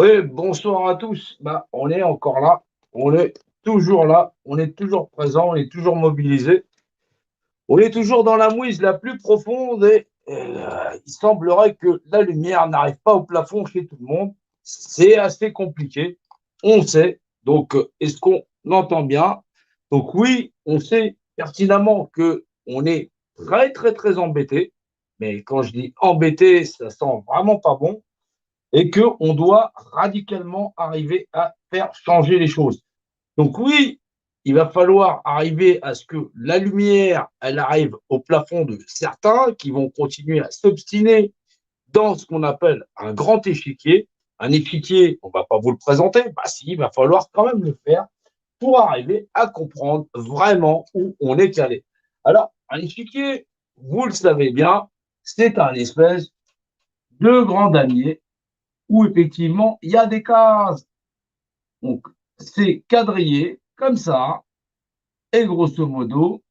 Oui, bonsoir à tous. Bah, on est encore là, on est toujours présent, on est toujours mobilisé, on est toujours dans la mouise la plus profonde et il semblerait que la lumière n'arrive pas au plafond chez tout le monde. C'est assez compliqué, on sait. Donc, est-ce qu'on entend bien? Donc oui, on sait pertinemment que on est très très très embêté, mais quand je dis embêté, ça sent vraiment pas bon et qu'on doit radicalement arriver à faire changer les choses. Donc oui, il va falloir arriver à ce que la lumière, elle arrive au plafond de certains qui vont continuer à s'obstiner dans ce qu'on appelle un grand échiquier. Un échiquier, on ne va pas vous le présenter, bah si, il va falloir quand même le faire pour arriver à comprendre vraiment où on est calé. Alors, un échiquier, vous le savez bien, c'est un espèce de grand damier où effectivement il y a des cases. Donc c'est quadrillé comme ça, et grosso modo,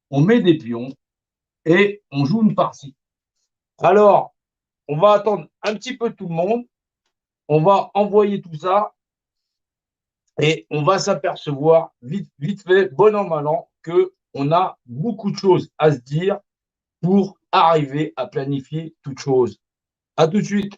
on met des pions et on joue une partie. Alors, on va attendre un petit peu tout le monde, on va envoyer tout ça et on va s'apercevoir vite fait, bon an, mal an, qu'on a beaucoup de choses à se dire pour arriver à planifier toute chose. À tout de suite.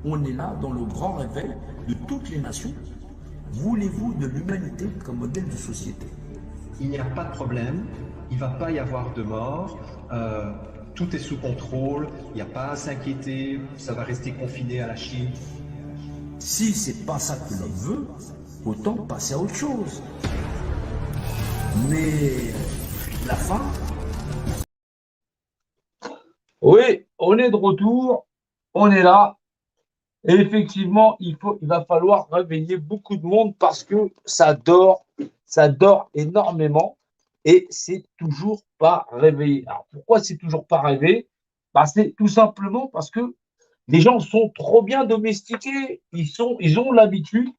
On est là dans le grand réveil de toutes les nations. Voulez-vous de l'humanité comme modèle de société? Il n'y a pas de problème, il ne va pas y avoir de mort, tout est sous contrôle, il n'y a pas à s'inquiéter, ça va rester confiné à la Chine. Si c'est pas ça que l'on veut, autant passer à autre chose. Mais la fin, Oui, on est de retour, on est là. Et effectivement, il va falloir réveiller beaucoup de monde parce que ça dort énormément et c'est toujours pas réveillé. Alors pourquoi c'est toujours pas réveillé? Bah, c'est tout simplement parce que les gens sont trop bien domestiqués. Ils ont l'habitude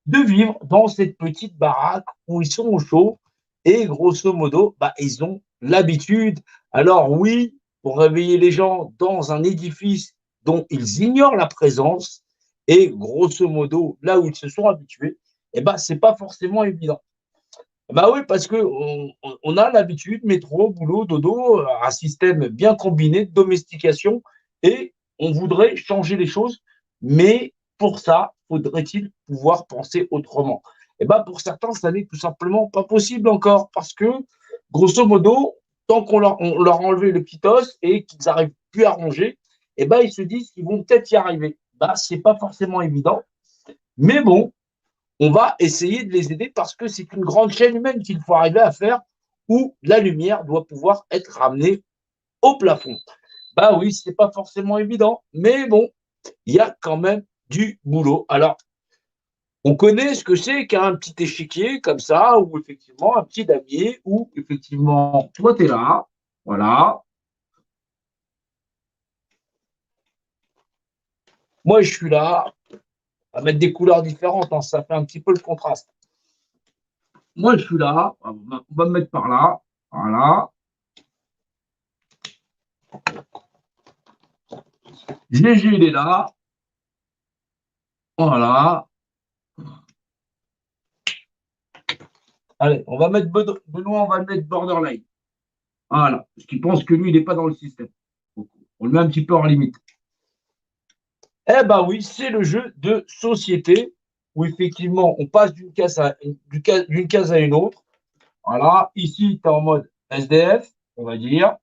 de vivre dans cette petite baraque où ils sont au chaud et grosso modo, bah, ils ont l'habitude. Alors oui, pour réveiller les gens dans un édifice dont ils ignorent la présence et grosso modo là où ils se sont habitués, eh ben c'est pas forcément évident. Bah oui, parce que on a l'habitude, métro, boulot, dodo, un système bien combiné de domestication et on voudrait changer les choses, mais pour ça, faudrait-il pouvoir penser autrement? Et ben pour certains, ça n'est tout simplement pas possible encore parce que, grosso modo, tant on leur a enlevé le petit os et qu'ils n'arrivent plus à ranger, et ben ils se disent qu'ils vont peut-être y arriver. Bah, c'est pas forcément évident, mais bon, on va essayer de les aider parce que c'est une grande chaîne humaine qu'il faut arriver à faire où la lumière doit pouvoir être ramenée au plafond. Bah oui, c'est pas forcément évident, mais bon, il y a quand même du boulot. Alors, on connaît ce que c'est qu'un petit échiquier comme ça, ou effectivement un petit damier, où effectivement, toi, tu es là, voilà. Moi, je suis là, à mettre des couleurs différentes, hein, ça fait un petit peu le contraste. Moi, je suis là, on va me mettre par là, voilà. GG, il est là, voilà. Allez, on va mettre Benoît, on va le mettre borderline. Voilà. Parce qu'il pense que lui, il n'est pas dans le système. Donc, on le met un petit peu en limite. Eh ben oui, c'est le jeu de société où effectivement on passe d'une case à une autre. Voilà. Ici, tu es en mode SDF, on va dire.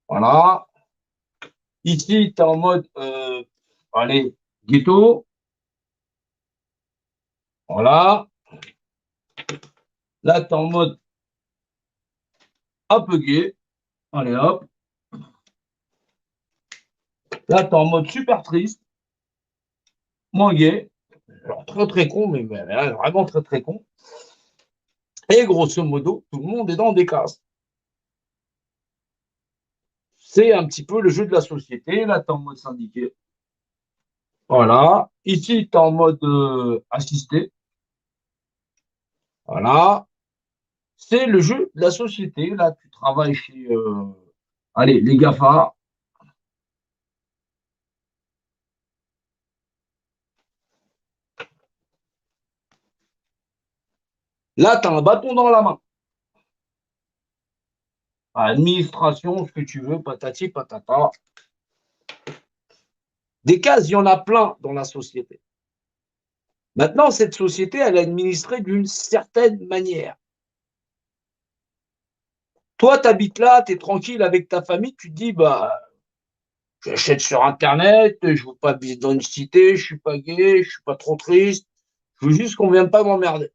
Voilà. Ici, tu es en mode allez, ghetto. Voilà. Là, tu es en mode un peu gay. Allez hop. Là, tu es en mode super triste, moins gay. Alors, très très con, mais vraiment très très con. Et grosso modo, tout le monde est dans des cases. C'est un petit peu le jeu de la société. Là, tu es en mode syndiqué. Voilà. Ici, tu es en mode assisté. Voilà. C'est le jeu de la société. Là, tu travailles chez, allez, les GAFA. Là, tu as un bâton dans la main. Administration, ce que tu veux, patati, patata. Des cases, il y en a plein dans la société. Maintenant, cette société, elle est administrée d'une certaine manière. Toi, tu habites là, tu es tranquille avec ta famille, tu te dis, bah, j'achète sur Internet, je ne veux pas vivre dans une cité, je ne suis pas gay, je ne suis pas trop triste, je veux juste qu'on ne vienne pas m'emmerder.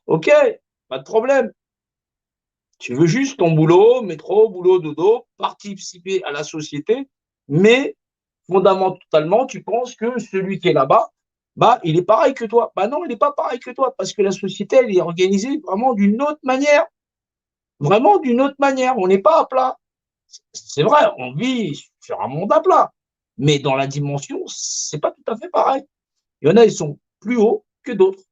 Ok, pas de problème. Tu veux juste ton boulot, métro, boulot, dodo, participer à la société, mais fondamentalement, tu penses que celui qui est là-bas, bah, il est pareil que toi. Bah non, il n'est pas pareil que toi, parce que la société, elle est organisée vraiment d'une autre manière. Vraiment d'une autre manière. On n'est pas à plat. C'est vrai, on vit sur un monde à plat. Mais dans la dimension, c'est pas tout à fait pareil. Il y en a, ils sont plus hauts que d'autres.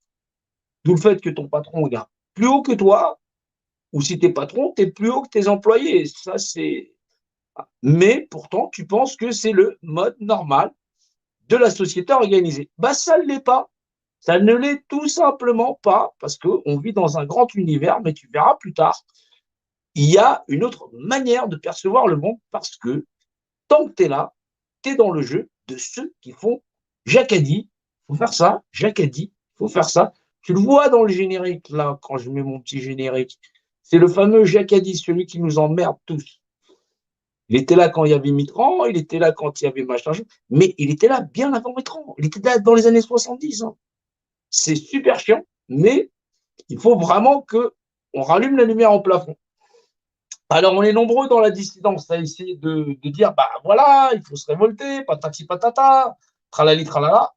D'où le fait que ton patron regarde plus haut que toi, ou si t'es patron, t'es plus haut que tes employés. Ça, c'est. Mais pourtant, tu penses que c'est le mode normal de la société organisée. Bah, ça ne l'est pas. Ça ne l'est tout simplement pas, parce qu'on vit dans un grand univers, mais tu verras plus tard, il y a une autre manière de percevoir le monde, parce que tant que tu es là, tu es dans le jeu de ceux qui font Jacques a dit, il faut faire ça, Jacques a dit, il faut faire ça. Tu le vois dans le générique, là, quand je mets mon petit générique. C'est le fameux Jacques a dit, celui qui nous emmerde tous. Il était là quand il y avait Mitterrand, il était là quand il y avait machin, mais il était là bien avant Mitterrand. Il était là dans les années 70. Hein. C'est super chiant, mais il faut vraiment qu'on rallume la lumière au plafond. Alors, on est nombreux dans la dissidence à essayer de dire, bah voilà, il faut se révolter, patati patata, tralali tralala.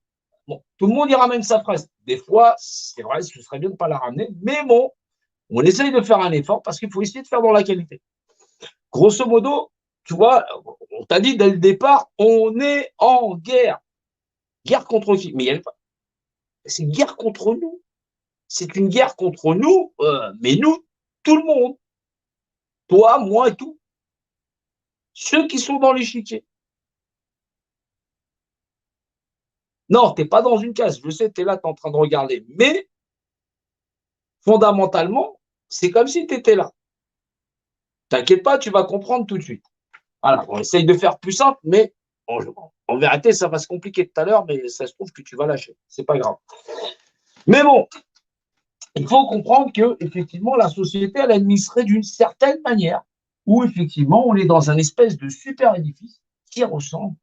Bon, tout le monde y ramène sa fraise. Des fois, c'est vrai, ce serait bien de ne pas la ramener, mais bon, on essaye de faire un effort parce qu'il faut essayer de faire dans la qualité. Grosso modo, tu vois, on t'a dit dès le départ, on est en guerre. Guerre contre qui? Mais il y a pas. C'est une guerre contre nous. C'est une guerre contre nous, mais nous, tout le monde. Toi, moi et tout. Ceux qui sont dans l'échiquier. Non, tu n'es pas dans une case. Je sais, tu es là, tu es en train de regarder. Mais fondamentalement, c'est comme si tu étais là. T'inquiète pas, tu vas comprendre tout de suite. Voilà, on essaye de faire plus simple, mais en vérité, ça va se compliquer tout à l'heure, mais ça se trouve que tu vas lâcher. C'est pas grave. Mais bon, il faut comprendre que effectivement, la société, elle est administrée d'une certaine manière, où effectivement, on est dans un espèce de super édifice qui ressemble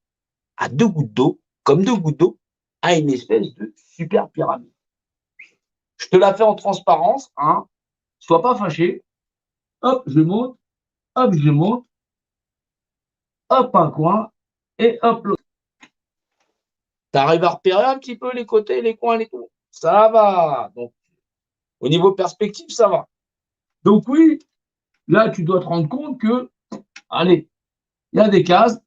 à deux gouttes d'eau, comme deux gouttes d'eau, à une espèce de super pyramide. Je te la fais en transparence, hein. Sois pas fâché. Hop, je monte, hop, un coin, et hop, l'autre. Tu arrives à repérer un petit peu les côtés, les coins, les trous. Ça va. Donc, au niveau perspective, ça va. Donc, oui, là, tu dois te rendre compte que, allez, il y a des cases,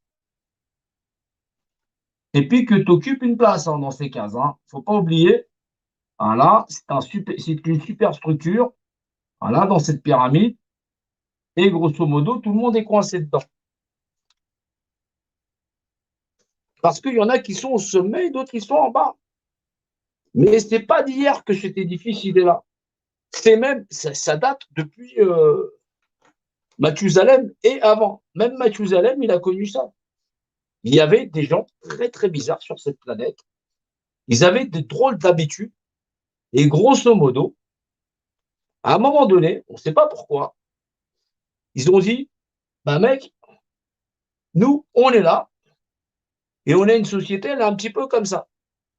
et puis que tu occupes une place hein, dans ces cases. Il ne faut pas oublier, voilà, c'est une super structure, voilà, dans cette pyramide, et grosso modo, tout le monde est coincé dedans. Parce qu'il y en a qui sont au sommet et d'autres qui sont en bas. Mais ce n'est pas d'hier que cet édifice il est là. C'est même, ça date depuis Mathusalem et avant. Même Mathusalem, il a connu ça. Il y avait des gens très très bizarres sur cette planète. Ils avaient des drôles d'habitudes. Et grosso modo, à un moment donné, on ne sait pas pourquoi, ils ont dit, bah mec, nous, on est là, et on a une société, elle est un petit peu comme ça.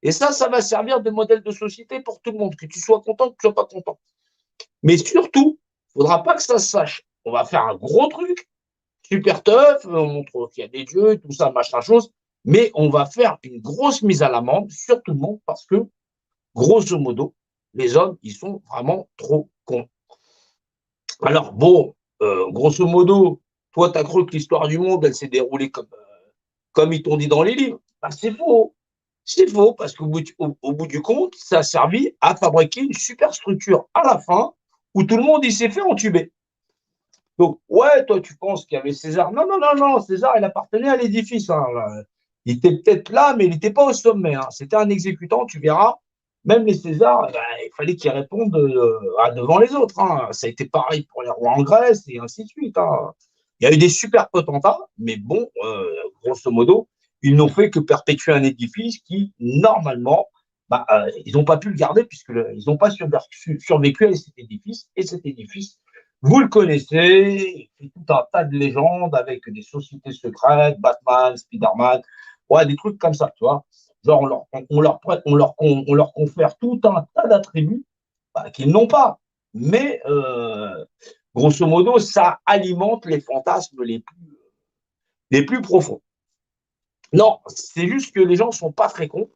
Et ça va servir de modèle de société pour tout le monde, que tu sois content, que tu ne sois pas content. Mais surtout, il ne faudra pas que ça se sache. On va faire un gros truc, super tough, on montre qu'il y a des dieux, tout ça, machin chose, mais on va faire une grosse mise à l'amende sur tout le monde parce que, grosso modo, les hommes, ils sont vraiment trop cons. Alors, bon, grosso modo, Toi, tu as cru que l'histoire du monde, elle s'est déroulée comme ils t'ont dit dans les livres. Ben, c'est faux. C'est faux, parce qu'au bout du compte, ça a servi à fabriquer une super structure à la fin où tout le monde il s'est fait entuber. Donc, ouais, toi, tu penses qu'il y avait César. Non, non, non, non, César, il appartenait à l'édifice. Hein, là. Il était peut-être là, mais il n'était pas au sommet. Hein. C'était un exécutant, tu verras. Même les Césars, ben, il fallait qu'ils répondent devant les autres. Hein. Ça a été pareil pour les rois en Grèce et ainsi de suite. Hein. Il y a eu des super potentats, mais bon, grosso modo, ils n'ont fait que perpétuer un édifice qui, normalement, bah, ils n'ont pas pu le garder puisqu'ils n'ont pas survécu à cet édifice. Et cet édifice, vous le connaissez, il fait tout un tas de légendes avec des sociétés secrètes, Batman, Spider-Man, ouais, des trucs comme ça, tu vois. Genre, on leur confère tout un tas d'attributs bah, qu'ils n'ont pas. Mais, grosso modo, ça alimente les fantasmes les plus profonds. Non, c'est juste que les gens ne sont pas très cons.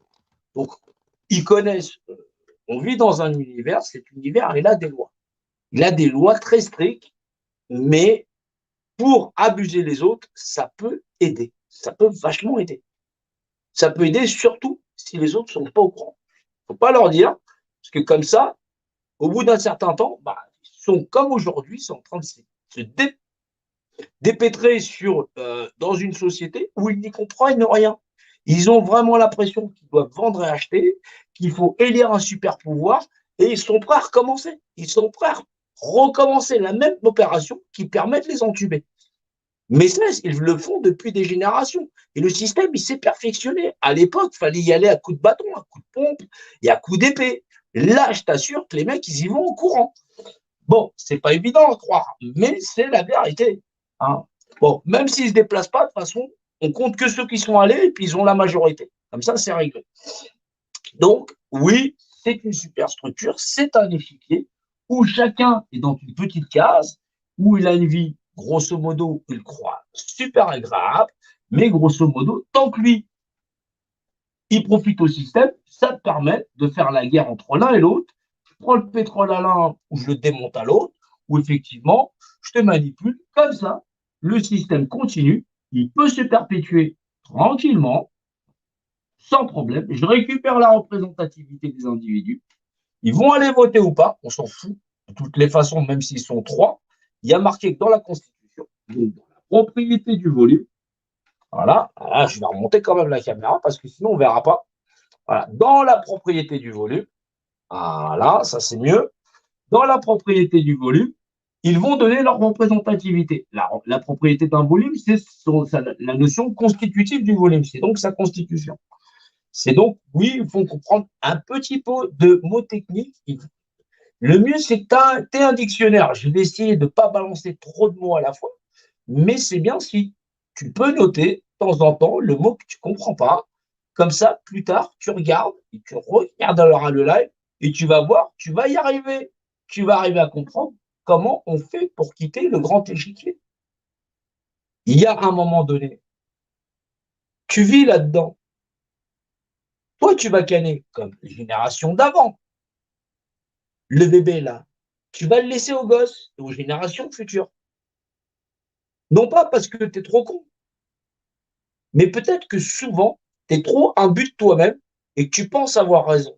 Donc, ils connaissent. On vit dans un univers, cet univers, il a des lois. Il a des lois très strictes, mais pour abuser les autres, ça peut aider. Ça peut vachement aider. Ça peut aider surtout si les autres ne sont pas au courant. Il ne faut pas leur dire, parce que comme ça, au bout d'un certain temps, bah, ils sont comme aujourd'hui, ils sont en train de se dépêtrer dans une société où ils n'y comprennent rien. Ils ont vraiment l'impression qu'ils doivent vendre et acheter, qu'il faut élire un super pouvoir, et ils sont prêts à recommencer. Ils sont prêts à recommencer la même opération qui permet de les entuber. Mais ça, ils le font depuis des générations. Et le système, il s'est perfectionné. À l'époque, il fallait y aller à coups de bâton, à coups de pompe et à coups d'épée. Là, je t'assure que les mecs, ils y vont au courant. Bon, c'est pas évident à croire, mais c'est la vérité. Hein. Bon, même s'ils se déplacent pas, de toute façon, on compte que ceux qui sont allés et puis ils ont la majorité. Comme ça, c'est réglé. Donc, oui, c'est une super structure, c'est un échiquier où chacun est dans une petite case, où il a une vie, grosso modo, il croit super agréable, mais grosso modo, tant que lui, il profite au système, ça te permet de faire la guerre entre l'un et l'autre. Je prends le pétrole à l'un ou je le démonte à l'autre, ou effectivement, je te manipule comme ça. Le système continue, il peut se perpétuer tranquillement, sans problème. Je récupère la représentativité des individus. Ils vont aller voter ou pas, on s'en fout. De toutes les façons, même s'ils sont trois, il y a marqué que dans la Constitution, donc dans la propriété du volume, voilà, là, je vais remonter quand même la caméra parce que sinon on ne verra pas. Voilà, dans la propriété du volume, voilà, ça c'est mieux. Dans la propriété du volume, ils vont donner leur représentativité. La propriété d'un volume, c'est la notion constitutive du volume, c'est donc sa constitution. C'est donc, oui, il faut comprendre un petit peu de mots techniques. Le mieux, c'est que tu aies un dictionnaire. Je vais essayer de ne pas balancer trop de mots à la fois, mais c'est bien si tu peux noter de temps en temps le mot que tu ne comprends pas. Comme ça, plus tard, tu regardes et tu regardes alors le live et tu vas voir, tu vas y arriver. Tu vas arriver à comprendre comment on fait pour quitter le grand échiquier. Il y a un moment donné, tu vis là-dedans. Toi, tu vas canner comme les générations d'avant. Le bébé, là, tu vas le laisser aux gosses et aux générations futures. Non pas parce que tu es trop con, mais peut-être que souvent, tu es trop imbu de toi-même et que tu penses avoir raison.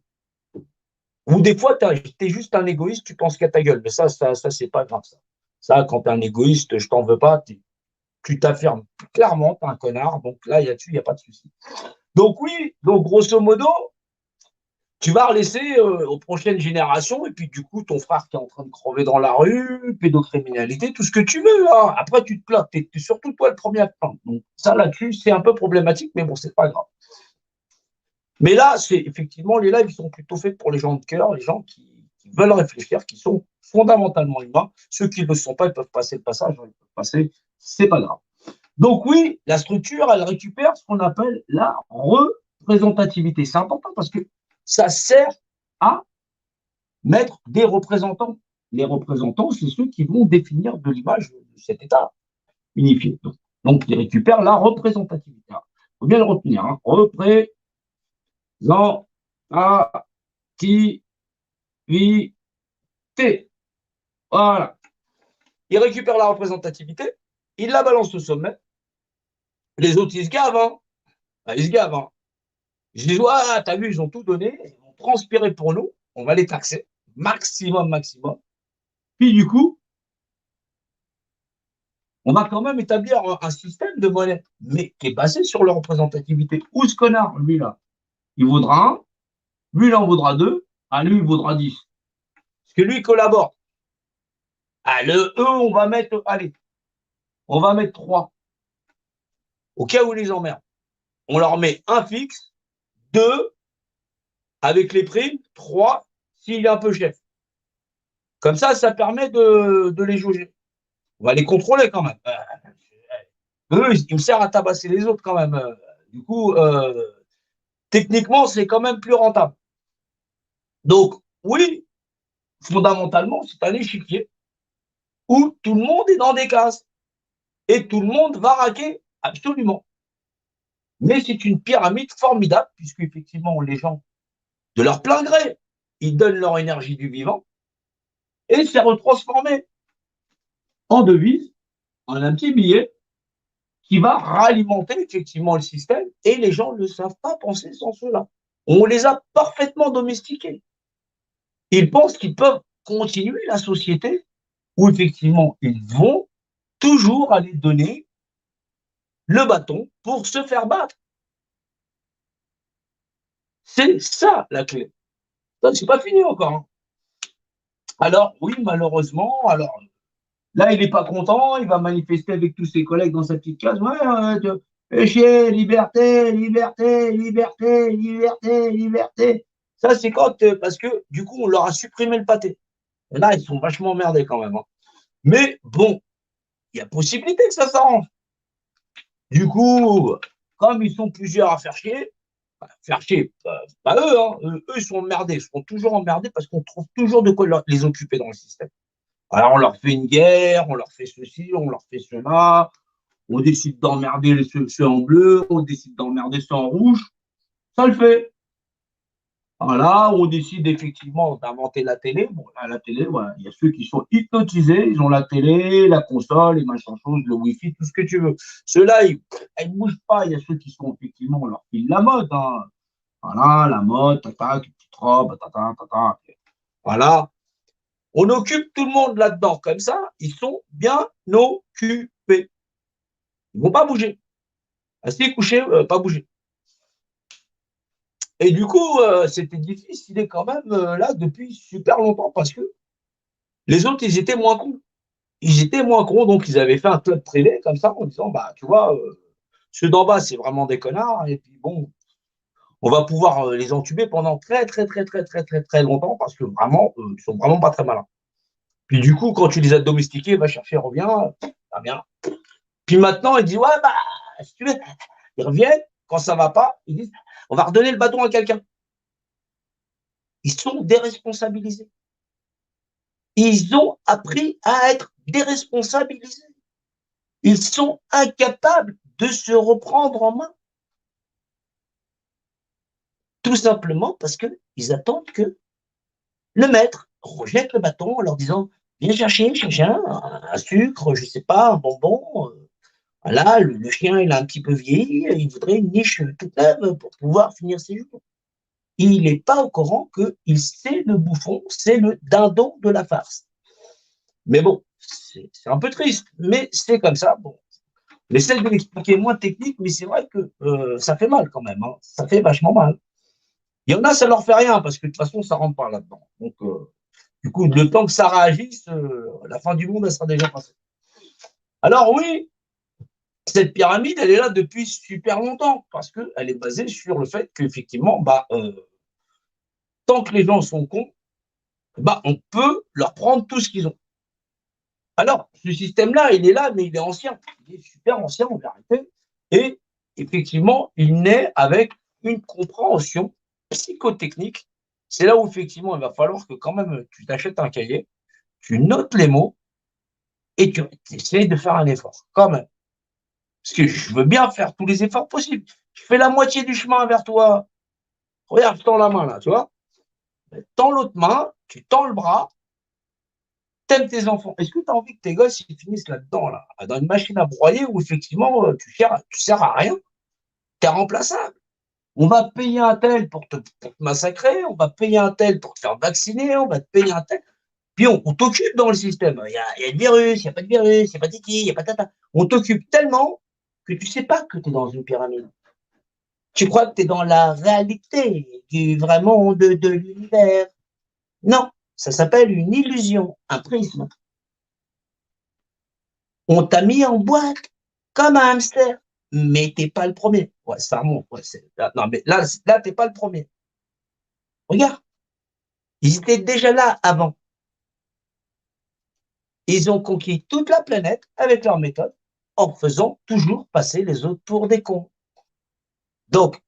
Ou des fois, tu es juste un égoïste, tu penses qu'à ta gueule. Mais ça c'est pas grave. Ça, quand tu es un égoïste, je t'en veux pas, tu t'affirmes clairement, tu es un connard. Donc là, là-dessus, il n'y a pas de souci. Donc oui, donc grosso modo, tu vas relaisser aux prochaines générations, et puis du coup, ton frère qui est en train de crever dans la rue, pédocriminalité, tout ce que tu veux. Hein. Après, tu te plains, t'es surtout toi le premier à te plaindre. Donc ça, là-dessus, c'est un peu problématique, mais bon, c'est pas grave. Mais là, c'est effectivement, les lives, ils sont plutôt faits pour les gens de cœur, les gens qui veulent réfléchir, qui sont fondamentalement humains. Ceux qui ne le sont pas, ils peuvent passer le passage, ils peuvent passer, c'est pas grave. Donc oui, la structure, elle récupère ce qu'on appelle la représentativité. C'est important parce que ça sert à mettre des représentants. Les représentants, c'est ceux qui vont définir de l'image de cet État unifié. Donc, ils récupèrent la représentativité. Il faut bien le retenir. Hein. Représentativité. Voilà. Ils récupèrent la représentativité il la balance au sommet. Les autres, ils se gavent, hein. Ils se gavent, hein. Je dis, ouais, t'as vu, ils ont tout donné, ils vont transpirer pour nous, on va les taxer, maximum, maximum. Puis du coup, on va quand même établir un système de monnaie, mais qui est basé sur la représentativité. Où ce connard, lui, là, il vaudra 1, lui, il en vaudra 2, à lui, il vaudra 10. Parce que lui, il collabore. Ah, le E, on va mettre, allez, on va mettre 3. Au cas où ils les emmerdent. On leur met un fixe, 2 avec les primes, 3 s'il est un peu chef. Comme ça permet de les jauger. On va les contrôler quand même. Eux, ils me servent à tabasser les autres quand même. Du coup, techniquement, c'est quand même plus rentable. Donc, oui, fondamentalement, c'est un échiquier où tout le monde est dans des cases. Et tout le monde va raquer, absolument. Mais c'est une pyramide formidable, puisque effectivement, les gens, de leur plein gré, ils donnent leur énergie du vivant, et c'est retransformé en devise, en un petit billet, qui va ralimenter effectivement le système, et les gens ne savent pas penser sans cela. On les a parfaitement domestiqués. Ils pensent qu'ils peuvent continuer la société où effectivement ils vont toujours aller donner le bâton pour se faire battre. C'est ça la clé. Ça, c'est pas fini encore, hein. Alors, oui, malheureusement, alors là, il n'est pas content, il va manifester avec tous ses collègues dans sa petite case. Ouais, chier, liberté, liberté, liberté, liberté, liberté. Ça, c'est quand, parce que du coup, on leur a supprimé le pâté. Et là, ils sont vachement emmerdés quand même, hein. Mais bon, il y a possibilité que ça s'arrange. Du coup, comme ils sont plusieurs à faire chier, pas eux, hein, eux, ils sont emmerdés, ils seront toujours emmerdés parce qu'on trouve toujours de quoi les occuper dans le système. Alors, on leur fait une guerre, on leur fait ceci, on leur fait cela, on décide d'emmerder ceux en bleu, on décide d'emmerder ceux en rouge, ça le fait. Voilà, on décide effectivement d'inventer la télé. Bon, là, la télé, voilà, il y a ceux qui sont hypnotisés, ils ont la télé, la console, les machins choses, le Wi-Fi, tout ce que tu veux. Ceux-là, ils ne bougent pas. Il y a ceux qui sont effectivement, on leur file la mode, hein. Voilà, la mode, tata, petite robe, tata, tata. Voilà. On occupe tout le monde là-dedans. Comme ça, ils sont bien occupés. Ils ne vont pas bouger. Assis, couchés, pas bouger. Et du coup, c'était difficile quand même là depuis super longtemps parce que les autres, ils étaient moins cons. Ils étaient moins cons, donc ils avaient fait un club privé comme ça en disant, bah, tu vois, ceux d'en bas, c'est vraiment des connards. Et puis bon, on va pouvoir les entuber pendant très, très, très, très, très, très, très longtemps parce que vraiment, ils sont vraiment pas très malins. Puis du coup, quand tu les as domestiqués, va chercher, reviens, va bien. Puis maintenant, ils disent, ouais, bah, si tu veux, ils reviennent, quand ça va pas, ils disent, on va redonner le bâton à quelqu'un. Ils sont déresponsabilisés. Ils ont appris à être déresponsabilisés. Ils sont incapables de se reprendre en main. Tout simplement parce qu'ils attendent que le maître rejette le bâton en leur disant, viens chercher, chien, un sucre, je ne sais pas, un bonbon. Voilà, le chien, il a un petit peu vieilli, il voudrait une niche toute neuve pour pouvoir finir ses jours. Il n'est pas au courant qu'il c'est le bouffon, c'est le dindon de la farce. Mais bon, c'est un peu triste, mais c'est comme ça. Bon, on essaie de l'expliquer moins technique, mais c'est vrai que ça fait mal quand même, hein. Ça fait vachement mal. Il y en a, ça leur fait rien, parce que de toute façon, ça rentre pas là-dedans. Donc, du coup, le temps que ça réagisse, la fin du monde, elle sera déjà passée. Alors oui, cette pyramide, elle est là depuis super longtemps, parce qu'elle est basée sur le fait qu'effectivement, bah, tant que les gens sont cons, bah, on peut leur prendre tout ce qu'ils ont. Alors, ce système-là, il est là, mais il est ancien. Il est super ancien, en vérité. Et effectivement, il naît avec une compréhension psychotechnique. C'est là où, effectivement, il va falloir que quand même tu t'achètes un cahier, tu notes les mots et tu essayes de faire un effort, quand même. Parce que je veux bien faire tous les efforts possibles. Je fais la moitié du chemin vers toi. Regarde, je tends la main, là, tu vois. Tends l'autre main, tu tends le bras, t'aimes tes enfants. Est-ce que tu as envie que tes gosses ils finissent là-dedans, là, dans une machine à broyer où effectivement tu sers à rien, tu es remplaçable. On va payer un tel pour te massacrer, on va payer un tel pour te faire vacciner, on va te payer un tel. Puis on t'occupe dans le système. Il y a le virus, il n'y a pas de virus, il n'y a pas de titi, il n'y a pas de tata. On t'occupe tellement que tu ne sais pas que tu es dans une pyramide. Tu crois que tu es dans la réalité du vrai monde de l'univers. Non, ça s'appelle une illusion, un prisme. On t'a mis en boîte comme un hamster, mais tu n'es pas le premier. Ouais, ça remonte. Ouais, non, mais là tu n'es pas le premier. Regarde, ils étaient déjà là avant. Ils ont conquis toute la planète avec leur méthode en faisant toujours passer les autres pour des cons. Donc,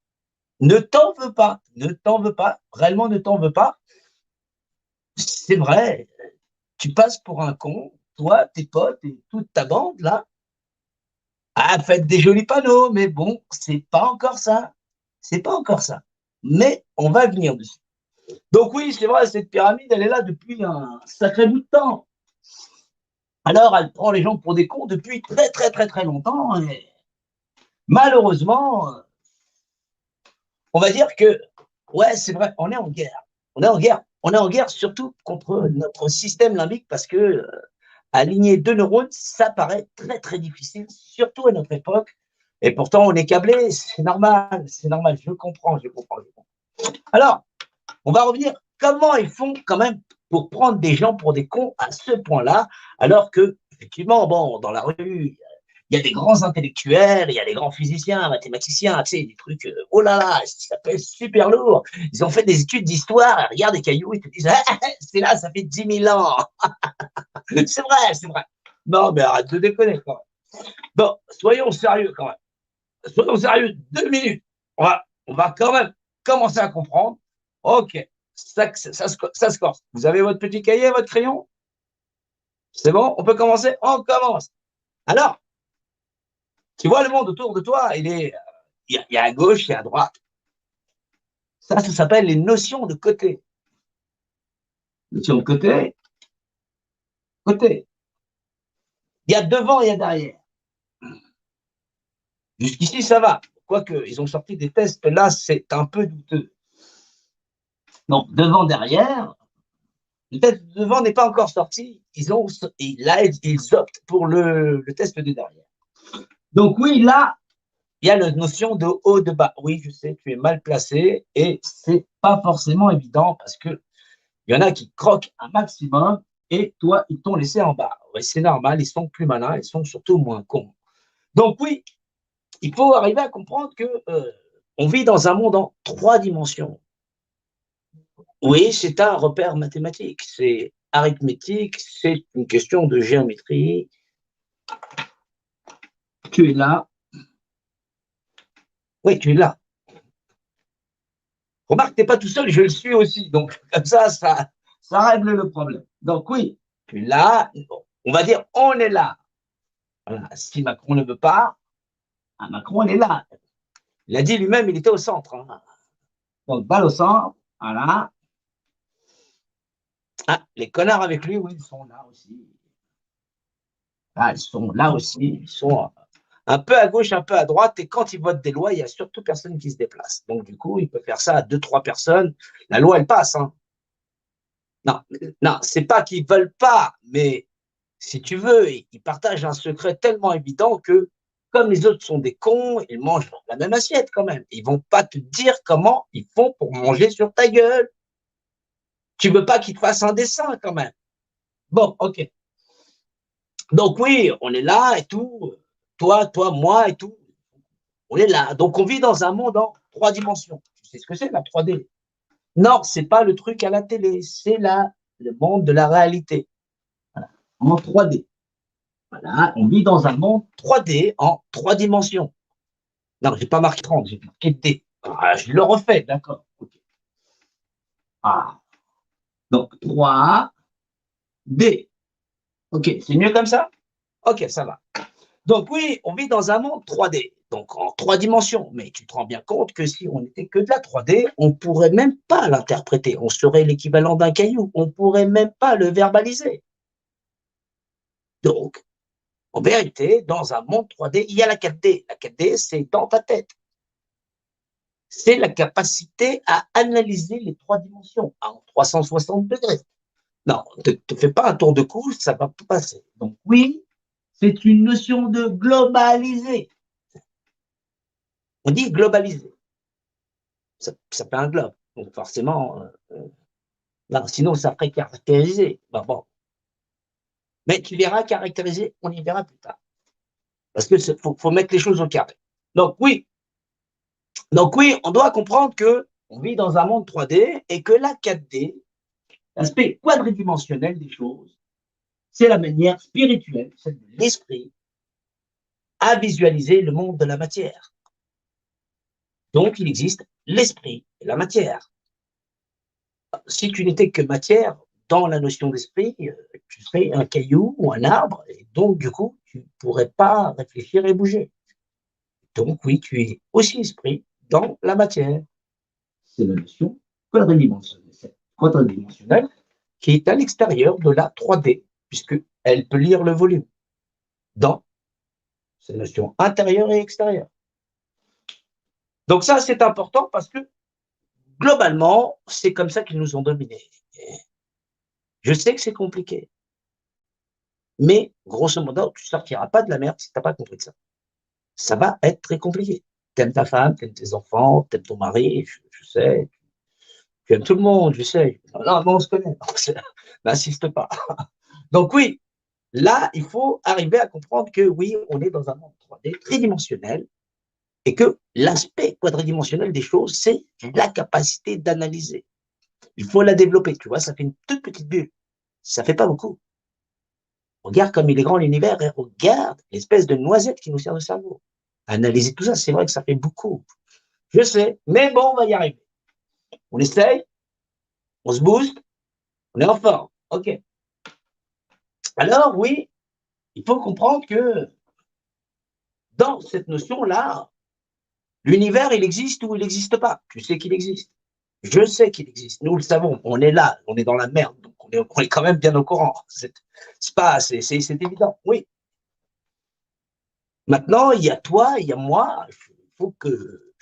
ne t'en veux pas, réellement ne t'en veux pas. C'est vrai, tu passes pour un con, toi, tes potes et toute ta bande, là. Ah, faites des jolis panneaux, mais bon, c'est pas encore ça. C'est pas encore ça. Mais on va venir dessus. Donc oui, c'est vrai, cette pyramide, elle est là depuis un sacré bout de temps. Alors, elle prend les gens pour des cons depuis très, très, très, très longtemps. Et malheureusement, on va dire que, ouais, c'est vrai, on est en guerre. On est en guerre. On est en guerre surtout contre notre système limbique parce que aligner deux neurones, ça paraît très, très difficile, surtout à notre époque. Et pourtant, on est câblé, c'est normal, je comprends. Alors, on va revenir, comment ils font quand même pour prendre des gens pour des cons à ce point-là, alors que, effectivement, bon, dans la rue, il y a des grands intellectuels, il y a des grands physiciens, mathématiciens, tu sais, des trucs, oh là là, ça pèse super lourd. Ils ont fait des études d'histoire, regarde des cailloux, ils te disent, ah, c'est là, ça fait 10 000 ans. C'est vrai, c'est vrai. Non, mais arrête de déconner quand même. Bon, soyons sérieux quand même. Soyons sérieux, 2 minutes. On va quand même commencer à comprendre. Ok, ça se corse. Vous avez votre petit cahier, votre crayon? C'est bon, on peut commencer? On commence. Alors, tu vois le monde autour de toi, il y a à gauche, il y a à droite. Ça s'appelle les notions de côté. Notions de côté, côté. Il y a devant, il y a derrière. Jusqu'ici, ça va. Quoique, ils ont sorti des tests, là, c'est un peu douteux. Donc, devant, derrière, le test de devant n'est pas encore sorti. Là, ils optent pour le test de derrière. Donc, oui, là, il y a la notion de haut, de bas. Oui, je sais, tu es mal placé et c'est pas forcément évident parce que il y en a qui croquent un maximum et toi, ils t'ont laissé en bas. Ouais, c'est normal, ils sont plus malins, ils sont surtout moins cons. Donc, oui, il faut arriver à comprendre que on vit dans un monde en 3 dimensions. Oui, c'est un repère mathématique, c'est arithmétique, c'est une question de géométrie. Tu es là. Oui, tu es là. Remarque, tu n'es pas tout seul, je le suis aussi. Donc, comme ça règle le problème. Donc, oui, tu es là. Bon, on va dire, on est là. Voilà. Si Macron ne veut pas, Macron, il est là. Il a dit lui-même, il était au centre. Hein. Donc, balle au centre. Voilà. Ah, les connards avec lui, oui, ils sont là aussi. Ah, ils sont là aussi. Ils sont un peu à gauche, un peu à droite. Et quand ils votent des lois, il n'y a surtout personne qui se déplace. Donc, du coup, il peut faire ça à 2, 3 personnes. La loi, elle passe. Hein. Non, non, c'est pas qu'ils veulent pas, mais si tu veux, ils partagent un secret tellement évident que, comme les autres sont des cons, ils mangent la même assiette quand même. Ils vont pas te dire comment ils font pour manger sur ta gueule. Tu veux pas qu'ils te fassent un dessin quand même. Bon, ok. Donc oui, on est là et tout. Toi, moi et tout. On est là. Donc on vit dans un monde en 3 dimensions. Tu sais ce que c'est la 3D? Non, c'est pas le truc à la télé. C'est là le monde de la réalité. Voilà. En 3D. Voilà, on vit dans un monde 3D en 3 dimensions. Non, j'ai pas marqué 30, j'ai marqué D. Ah, je le refais, d'accord. Okay. Ah. Donc 3D. Ok, c'est mieux comme ça? Ok, ça va. Donc oui, on vit dans un monde 3D, donc en 3 dimensions. Mais tu te rends bien compte que si on n'était que de la 3D, on ne pourrait même pas l'interpréter. On serait l'équivalent d'un caillou. On ne pourrait même pas le verbaliser. Donc, en vérité, dans un monde 3D, il y a la 4D. La 4D, c'est dans ta tête. C'est la capacité à analyser les trois dimensions en 360 degrés. Non, ne te fais pas un tour de cou, ça va pas passer. Donc oui, c'est une notion de globaliser. On dit globaliser. Ça fait un globe. Donc forcément, non, sinon ça ferait caractériser. Ben bon. Mais tu verras caractériser, on y verra plus tard. Parce que faut mettre les choses au carré. Donc oui, on doit comprendre que on vit dans un monde 3D et que la 4D, l'aspect quadridimensionnel des choses, c'est la manière spirituelle, celle de l'esprit, à visualiser le monde de la matière. Donc, il existe l'esprit et la matière. Si tu n'étais que matière, dans la notion d'esprit, tu serais un caillou ou un arbre, et donc, du coup, tu ne pourrais pas réfléchir et bouger. Donc, oui, tu es aussi esprit dans la matière. C'est la notion quadridimensionnelle qui est à l'extérieur de la 3D, puisqu'elle peut lire le volume dans ces notions intérieures et extérieures. Donc ça, c'est important parce que globalement, c'est comme ça qu'ils nous ont dominés. Je sais que c'est compliqué, mais grosso modo, tu ne sortiras pas de la merde si tu n'as pas compris ça. Ça va être très compliqué. Tu aimes ta femme, tu aimes tes enfants, tu aimes ton mari, je sais. Tu aimes tout le monde, je sais. Non, on se connaît. N'insiste pas. Donc oui, là, il faut arriver à comprendre que oui, on est dans un monde 3D tridimensionnel et que l'aspect quadridimensionnel des choses, c'est la capacité d'analyser. Il faut la développer, tu vois, ça fait une toute petite bulle. Ça fait pas beaucoup. Regarde comme il est grand l'univers et regarde l'espèce de noisette qui nous sert de cerveau. Analyser tout ça, c'est vrai que ça fait beaucoup. Je sais, mais bon, on va y arriver. On essaye, on se booste, on est en forme. OK. Alors, oui, il faut comprendre que dans cette notion-là, l'univers, il existe ou il n'existe pas. Tu sais qu'il existe. Je sais qu'il existe. Nous le savons. On est là. On est dans la merde. Donc, on est quand même bien au courant. C'est évident. Oui. Maintenant, il y a toi, il y a moi. Il faut que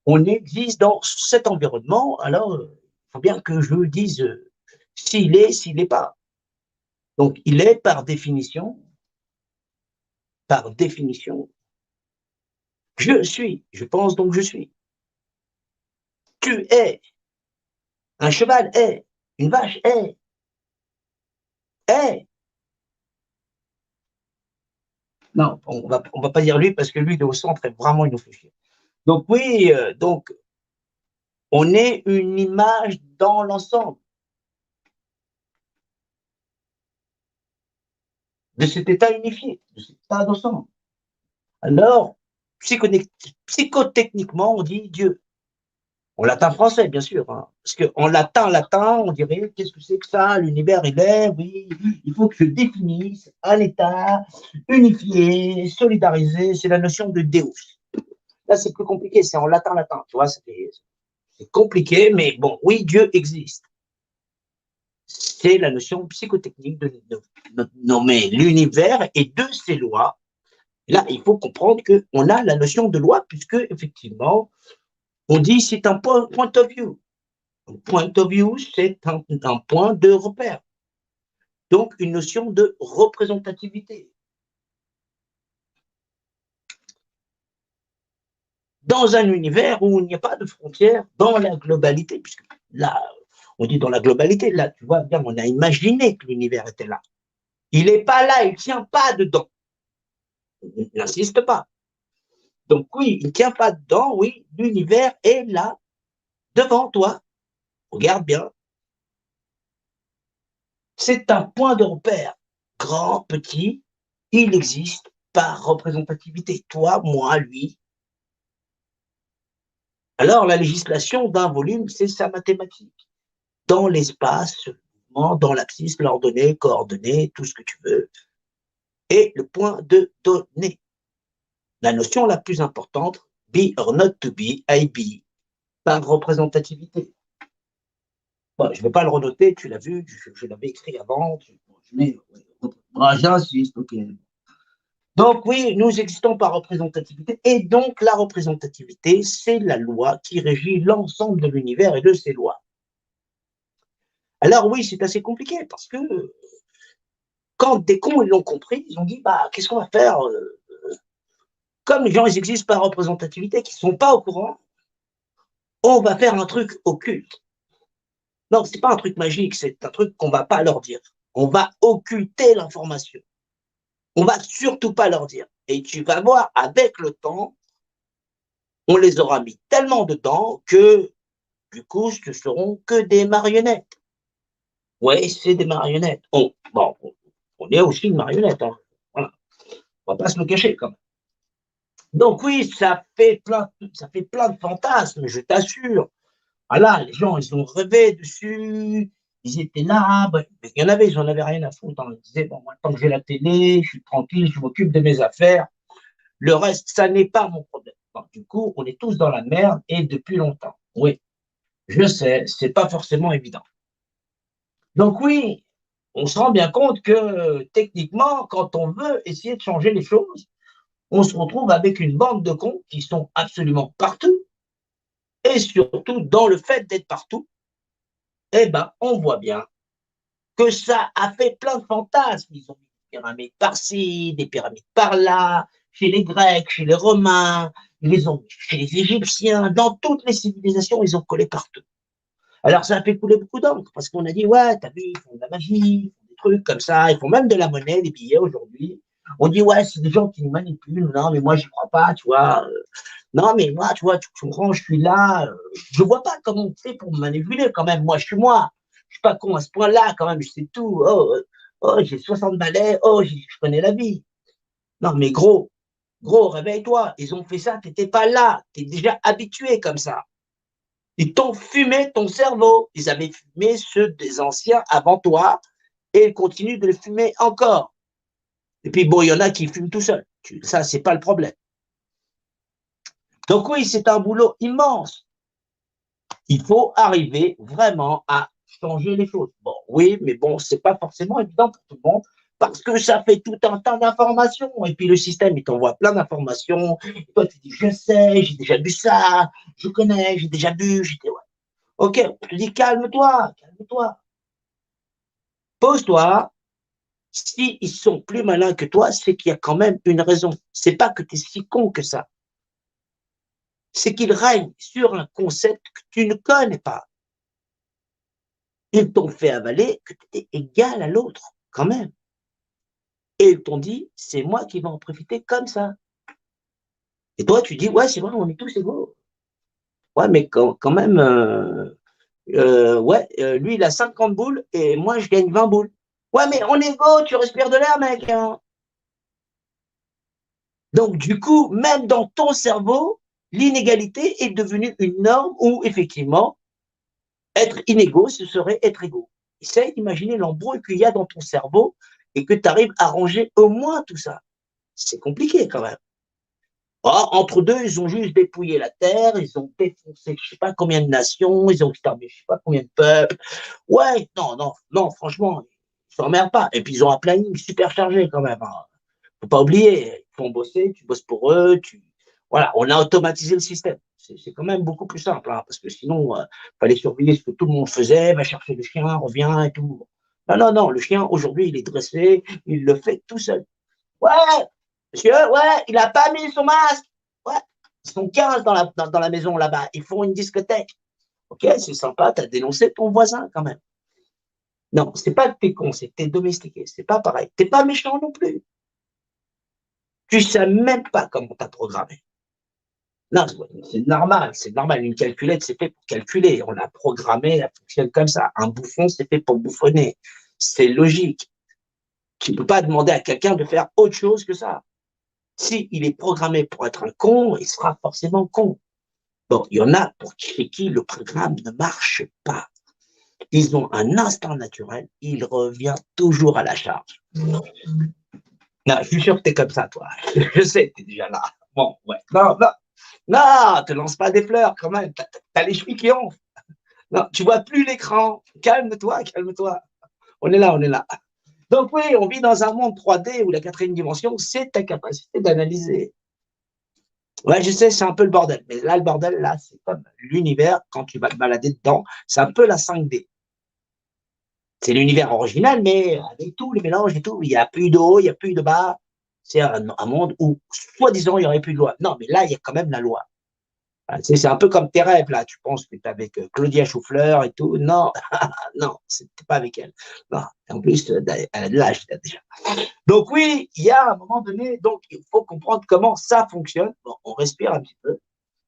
on existe dans cet environnement. Alors, il faut bien que je dise s'il n'est pas. Donc, il est par définition, je suis. Je pense donc je suis. Tu es. Un cheval est. Une vache est. Est. Non, on va pas dire lui parce que lui, il est au centre et vraiment, il nous fait chier. Donc oui, on est une image dans l'ensemble de cet état unifié, de cet état d'ensemble. Alors, psychotechniquement, on dit Dieu. En latin français, bien sûr. Hein, parce qu'en latin, on dirait, qu'est-ce que c'est que ça? L'univers, il est, oui, il faut que je définisse un état unifié, solidarisé. C'est la notion de Deus. Là, c'est plus compliqué, c'est en latin, tu vois, c'est compliqué, mais bon, oui, Dieu existe. C'est la notion psychotechnique de nommer l'univers et de ses lois. Là, il faut comprendre qu'on a la notion de loi, puisque, effectivement, on dit c'est un point of view. Un point of view, c'est un point de repère. Donc, une notion de représentativité. Dans un univers où il n'y a pas de frontières, dans la globalité, puisque là, on dit dans la globalité, là, tu vois bien, on a imaginé que l'univers était là. Il n'est pas là, il ne tient pas dedans. Il n'insiste pas. Donc oui, il ne tient pas dedans, oui, l'univers est là, devant toi. Regarde bien. C'est un point de repère. Grand, petit, il existe par représentativité. Toi, moi, lui. Alors, la législation d'un volume, c'est sa mathématique. Dans l'espace, dans l'abscisse, l'ordonnée, coordonnée, tout ce que tu veux, et le point de données. La notion la plus importante, be or not to be, I be, par représentativité. Bon, je ne vais pas le renoter, tu l'as vu, je l'avais écrit avant, je mets Ah, j'insiste, ok. Donc oui, nous existons par représentativité, et donc la représentativité, c'est la loi qui régit l'ensemble de l'univers et de ses lois. Alors oui, c'est assez compliqué, parce que quand des cons, ils l'ont compris, ils ont dit, bah, qu'est-ce qu'on va faire comme les gens, ils existent par représentativité, qui ne sont pas au courant, on va faire un truc occulte. Non, c'est pas un truc magique, c'est un truc qu'on va pas leur dire. On va occulter l'information. On va surtout pas leur dire. Et tu vas voir, avec le temps, on les aura mis tellement dedans que, du coup, ce ne seront que des marionnettes. Oui, c'est des marionnettes. Bon, on est aussi une marionnette. Hein. Voilà. On va pas se le cacher, quand même. Donc oui, ça fait plein de fantasmes, je t'assure. Voilà, les gens, ils ont rêvé dessus, ils étaient là, bah, il y en avait, ils n'en avaient rien à foutre. Hein. Ils disaient, bon, moi, tant que j'ai la télé, je suis tranquille, je m'occupe de mes affaires. Le reste, ça n'est pas mon problème. Donc, du coup, on est tous dans la merde et depuis longtemps. Oui, je sais, c'est pas forcément évident. Donc oui, on se rend bien compte que techniquement, quand on veut essayer de changer les choses, on se retrouve avec une bande de cons qui sont absolument partout et surtout dans le fait d'être partout, eh ben, on voit bien que ça a fait plein de fantasmes. Ils ont mis des pyramides par-ci, des pyramides par-là, chez les Grecs, chez les Romains, ils les ont mis chez les Égyptiens, dans toutes les civilisations, ils ont collé partout. Alors ça a fait couler beaucoup d'encre, parce qu'on a dit, ouais, t'as vu, ils font de la magie, ils font des trucs comme ça, ils font même de la monnaie, des billets aujourd'hui. On dit, ouais, c'est des gens qui nous manipulent, non, mais moi, j'y crois pas, tu vois. Non, mais moi, tu vois, tu comprends, je suis là, je vois pas comment on fait pour me manipuler quand même. Moi, je suis moi. Je suis pas con à ce point-là, quand même, je sais tout. Oh, j'ai 60 balais, oh, je connais la vie. Non, mais gros, réveille-toi. Ils ont fait ça, t'étais pas là. T'es déjà habitué comme ça. Ils t'ont fumé ton cerveau. Ils avaient fumé ceux des anciens avant toi et ils continuent de le fumer encore. Et puis, bon, il y en a qui fument tout seuls. Ça, c'est pas le problème. Donc oui, c'est un boulot immense. Il faut arriver vraiment à changer les choses. Bon, oui, mais bon, c'est pas forcément évident pour tout le monde parce que ça fait tout un tas d'informations. Et puis le système, il t'envoie plein d'informations. Et toi, tu dis, je sais, j'ai déjà vu ça, je connais, j'ai déjà vu, j'étais, ouais. Ok, je te dis, calme-toi, calme-toi. Pose-toi. S'ils sont plus malins que toi, c'est qu'il y a quand même une raison. C'est pas que tu es si con que ça. C'est qu'ils règnent sur un concept que tu ne connais pas. Ils t'ont fait avaler que tu étais égal à l'autre, quand même. Et ils t'ont dit, c'est moi qui vais en profiter comme ça. Et toi, tu dis, ouais, c'est vrai, on est tous égaux. Ouais, mais quand même, ouais, lui, il a 50 boules et moi, je gagne 20 boules. Ouais, mais on est égaux, tu respires de l'air, mec. Hein. Donc, du coup, même dans ton cerveau, l'inégalité est devenue une norme où, effectivement, être inégaux, ce serait être égaux. Essaye d'imaginer l'embrouille qu'il y a dans ton cerveau et que tu arrives à ranger au moins tout ça. C'est compliqué quand même. Oh, entre deux, ils ont juste dépouillé la terre, ils ont défoncé je sais pas combien de nations, ils ont exterminé je sais pas combien de peuples. Ouais, non, franchement, ils s'emmerdent pas. Et puis ils ont un planning super chargé quand même. Hein. Faut pas oublier, ils font bosser, tu bosses pour eux, voilà, on a automatisé le système. C'est quand même beaucoup plus simple, hein, parce que sinon, fallait surveiller ce que tout le monde faisait, va chercher le chien, revient et tout. Non, le chien, aujourd'hui, il est dressé, il le fait tout seul. Ouais, monsieur, ouais, il a pas mis son masque. Ouais, ils sont 15 dans la maison là-bas, ils font une discothèque. Ok, c'est sympa, t'as dénoncé ton voisin quand même. Non, c'est pas que t'es con, c'est que t'es domestiqué, c'est pas pareil. T'es pas méchant non plus. Tu sais même pas comment t'as programmé. Non, c'est normal. Une calculette, c'est fait pour calculer. On a programmé, elle fonctionne comme ça. Un bouffon, c'est fait pour bouffonner. C'est logique. Tu ne peux pas demander à quelqu'un de faire autre chose que ça. Si il est programmé pour être un con, il sera forcément con. Bon, il y en a pour qui le programme ne marche pas. Ils ont un instinct naturel, il revient toujours à la charge. Non, je suis sûr que tu es comme ça, toi. Je sais que tu es déjà là. Bon, ouais. Non, te lance pas des fleurs quand même. T'as les chevilles qui enflent. Non, tu vois plus l'écran. Calme-toi, calme-toi. On est là. Donc oui, on vit dans un monde 3D où la quatrième dimension, c'est ta capacité d'analyser. Ouais, je sais, c'est un peu le bordel. Mais là, le bordel, là, c'est comme l'univers, quand tu vas te balader dedans, c'est un peu la 5D. C'est l'univers original, mais avec tous les mélanges et tout, il n'y a plus de haut, il n'y a plus de bas. C'est un monde où, soi-disant, il n'y aurait plus de loi. Non, mais là, il y a quand même la loi. C'est un peu comme tes rêves, là. Tu penses que tu es avec Claudia Choufleur et tout. Non, non, c'était pas avec elle. Non. En plus, elle a de l'âge déjà. Donc oui, il y a un moment donné, donc il faut comprendre comment ça fonctionne. Bon, on respire un petit peu.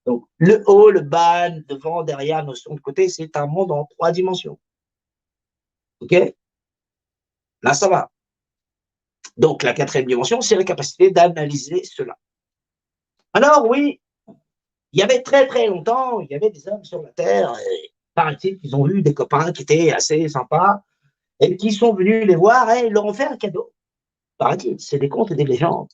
Donc le haut, le bas, devant, derrière, notion de côté, c'est un monde en 3 dimensions. OK? Là, ça va. Donc la quatrième dimension, c'est la capacité d'analyser cela. Alors oui, il y avait très très longtemps, il y avait des hommes sur la Terre, paraît-il qu'ils ont eu des copains qui étaient assez sympas et qui sont venus les voir et ils leur ont fait un cadeau. Paraît-il, c'est des contes et des légendes.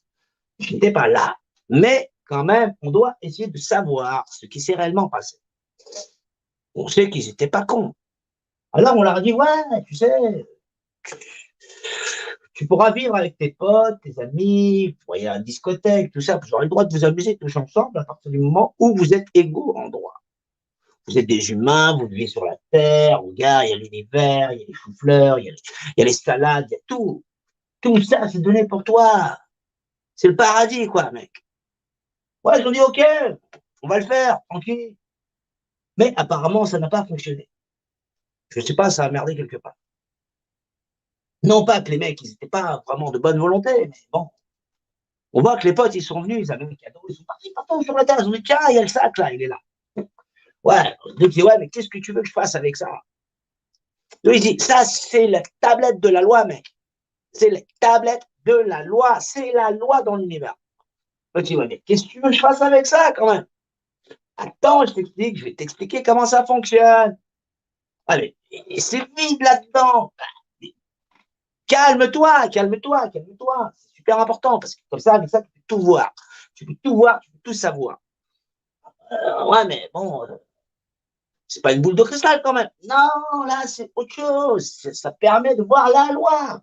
Je n'étais pas là. Mais quand même, on doit essayer de savoir ce qui s'est réellement passé. On sait qu'ils n'étaient pas cons. Alors on leur a dit, ouais, tu sais, tu pourras vivre avec tes potes, tes amis, vous voyez, à la discothèque, tout ça, vous aurez le droit de vous amuser tous ensemble à partir du moment où vous êtes égaux en droit. Vous êtes des humains, vous vivez sur la terre, regarde, il y a l'univers, il y a les choux-fleurs, il y a les salades, il y a tout. Tout ça, c'est donné pour toi. C'est le paradis, quoi, mec. Ouais, ils ont dit, OK, on va le faire, tranquille. Mais apparemment, ça n'a pas fonctionné. Je ne sais pas, ça a merdé quelque part. Non pas que les mecs, ils n'étaient pas vraiment de bonne volonté, mais bon. On voit que les potes, ils sont venus, ils avaient un cadeau, ils sont partis partout sur la terre. Ils ont dit, tiens, il y a le sac là, il est là. Ouais, donc dit, ouais, mais qu'est-ce que tu veux que je fasse avec ça? Donc il dit, ça, c'est la tablette de la loi, mec. C'est la tablette de la loi. C'est la loi dans l'univers. Donc il dit, ouais, mais qu'est-ce que tu veux que je fasse avec ça quand même? Attends, je t'explique, je vais t'expliquer comment ça fonctionne. Allez, c'est vide là-dedans. Calme-toi, calme-toi, calme-toi. C'est super important parce que comme ça, avec ça, tu peux tout voir. Tu peux tout voir, tu peux tout savoir. Ouais, mais bon, c'est pas une boule de cristal quand même. Non, là, c'est autre chose. Ça permet de voir la loi.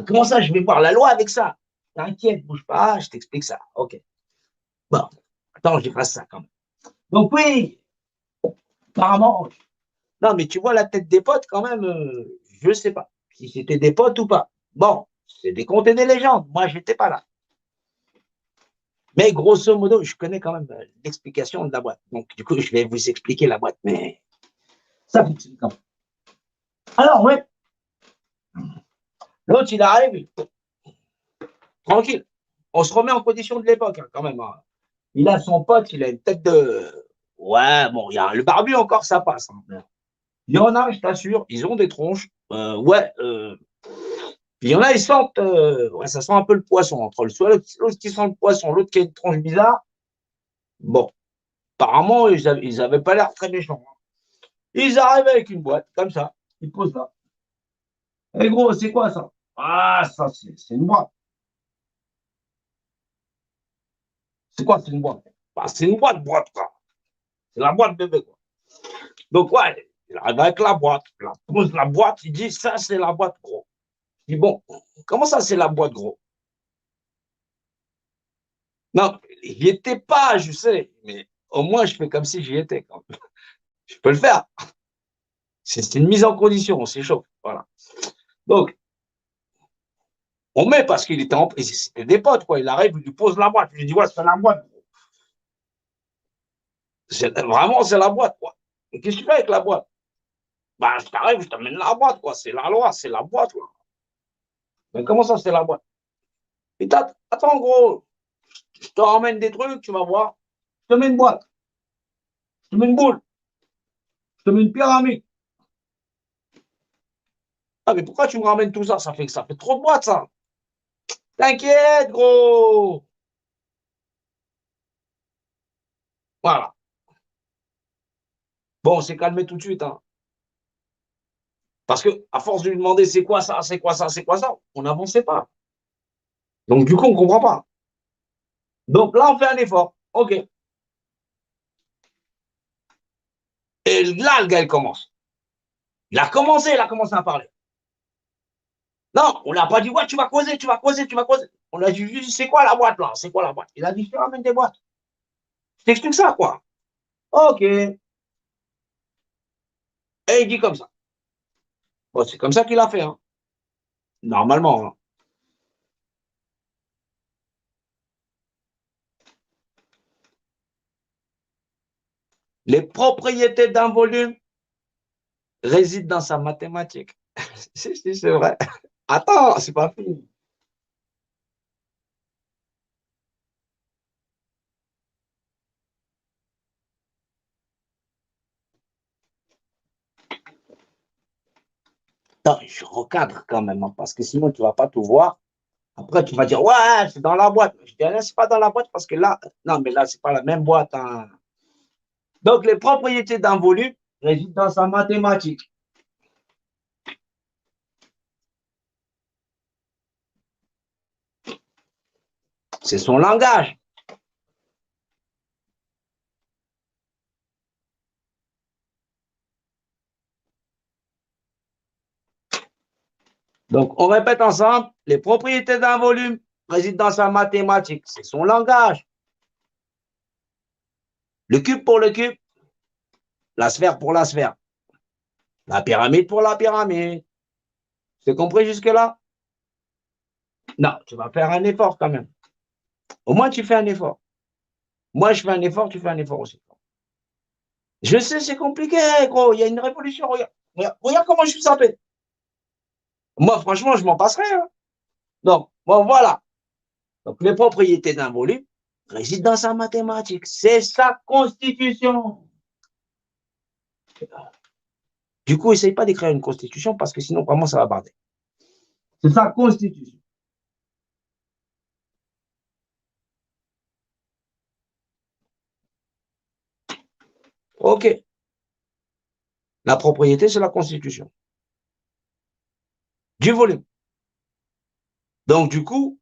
Comment ça, je vais voir la loi avec ça? T'inquiète, bouge pas, je t'explique ça. OK. Bon, attends, je fasse ça quand même. Donc oui, apparemment. Non, mais tu vois la tête des potes quand même, je sais pas si c'était des potes ou pas. Bon, c'est des contes et des légendes. Moi, je n'étais pas là. Mais grosso modo, je connais quand même l'explication de la boîte. Donc, du coup, je vais vous expliquer la boîte, mais ça fonctionne quand même. Alors, ouais, l'autre, il arrive, tranquille. On se remet en condition de l'époque, hein, quand même. Hein. Il a son pote, il a une tête de. Ouais, bon, il y a le barbu encore, ça passe. Hein. Il y en a, je t'assure, ils ont des tronches. Ouais, puis il y en a, ils sentent. Ouais, ça sent un peu le poisson. Entre l'autre qui sent le poisson, l'autre qui a une tronche bizarre. Bon, apparemment, ils avaient pas l'air très méchants. Hein. Ils arrivent avec une boîte, comme ça. Ils posent là. Eh gros, c'est quoi ça? Ah, ça, c'est une boîte. C'est quoi, c'est une boîte? Bah, c'est une boîte, quoi. C'est la boîte bébé, quoi. Donc, ouais, il arrive avec la boîte. Il pose la boîte, il dit, ça, c'est la boîte, gros. Je dis, bon, comment ça, c'est la boîte, gros? Non, j'y étais pas, je sais, mais au moins, je fais comme si j'y étais, quand même. Je peux le faire. C'est une mise en condition, on s'échauffe. Voilà. Donc, on met parce qu'il était en. C'était des potes, quoi. Il arrive, il lui pose la boîte. Je lui dis, ouais, c'est la boîte. Vraiment, c'est la boîte, quoi. Et qu'est-ce que tu fais avec la boîte? Bah, je t'arrive, je t'amène la boîte, quoi. C'est la loi, c'est la boîte, quoi. Mais comment ça, c'est la boîte? Et attends, gros, je te ramène des trucs, tu vas voir. Je te mets une boîte. Je te mets une boule. Je te mets une pyramide. Ah, mais pourquoi tu me ramènes tout ça? Ça fait trop de boîtes, ça. T'inquiète, gros. Voilà. Bon, on s'est calmé tout de suite, hein. Parce que, à force de lui demander c'est quoi ça, c'est quoi ça, c'est quoi ça, on n'avançait pas. Donc, du coup, on ne comprend pas. Donc là, on fait un effort. OK. Et là, le gars, il commence. Il a commencé à parler. Non, on n'a pas dit, ouais, tu vas causer, tu vas causer, tu vas causer. On a dit, c'est quoi la boîte là? C'est quoi la boîte? Il a dit, je te ramène des boîtes. Je t'explique ça, quoi. Ok. Et il dit comme ça. Bon, c'est comme ça qu'il a fait, hein. Normalement, hein. Les propriétés d'un volume résident dans sa mathématique. Si, si, c'est vrai. Attends, c'est pas fini. Attends, je recadre quand même, hein, parce que sinon tu ne vas pas tout voir. Après, tu vas dire, ouais, c'est dans la boîte. Je dis, c'est pas dans la boîte parce que là, non, mais là, c'est pas la même boîte, hein. Donc, les propriétés d'un volume résident dans sa mathématique. C'est son langage. Donc, on répète ensemble, les propriétés d'un volume résident dans sa mathématique. C'est son langage. Le cube pour le cube, la sphère pour la sphère, la pyramide pour la pyramide. C'est compris jusque-là? Non, tu vas faire un effort quand même. Au moins, tu fais un effort. Moi, je fais un effort, tu fais un effort aussi. Je sais, c'est compliqué, gros. Il y a une révolution. Regarde, regarde comment je suis sapé. Moi, franchement, je m'en passerai, hein. Donc, bon, voilà. Donc, les propriétés d'un volume résident dans sa mathématique. C'est sa constitution. Du coup, essaye pas d'écrire une constitution parce que sinon, vraiment, ça va barder. C'est sa constitution. OK. La propriété, c'est la constitution du volume. Donc, du coup,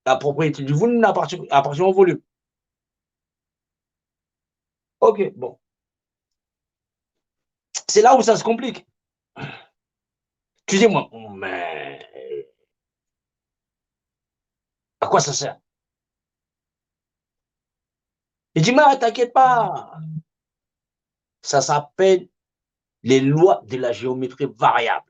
la propriété du volume appartient au volume. OK, bon. C'est là où ça se complique. Tu dis, moi, mais à quoi ça sert? Il dit, mais t'inquiète pas. Ça s'appelle les lois de la géométrie variable.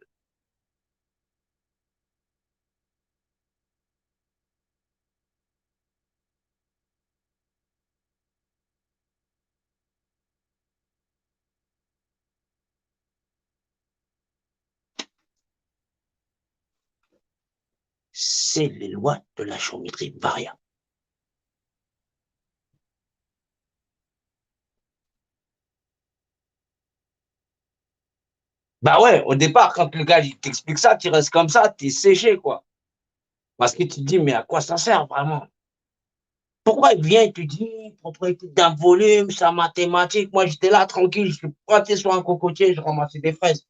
C'est les lois de la géométrie variable. Bah ouais, au départ, quand le gars il t'explique ça, tu restes comme ça, tu es séché, quoi. Parce que tu te dis, mais à quoi ça sert vraiment? Pourquoi il vient et te dit, propriété d'un volume, sa mathématique? Moi, j'étais là tranquille, je suis pointé sur un cocotier, je ramassais des fraises.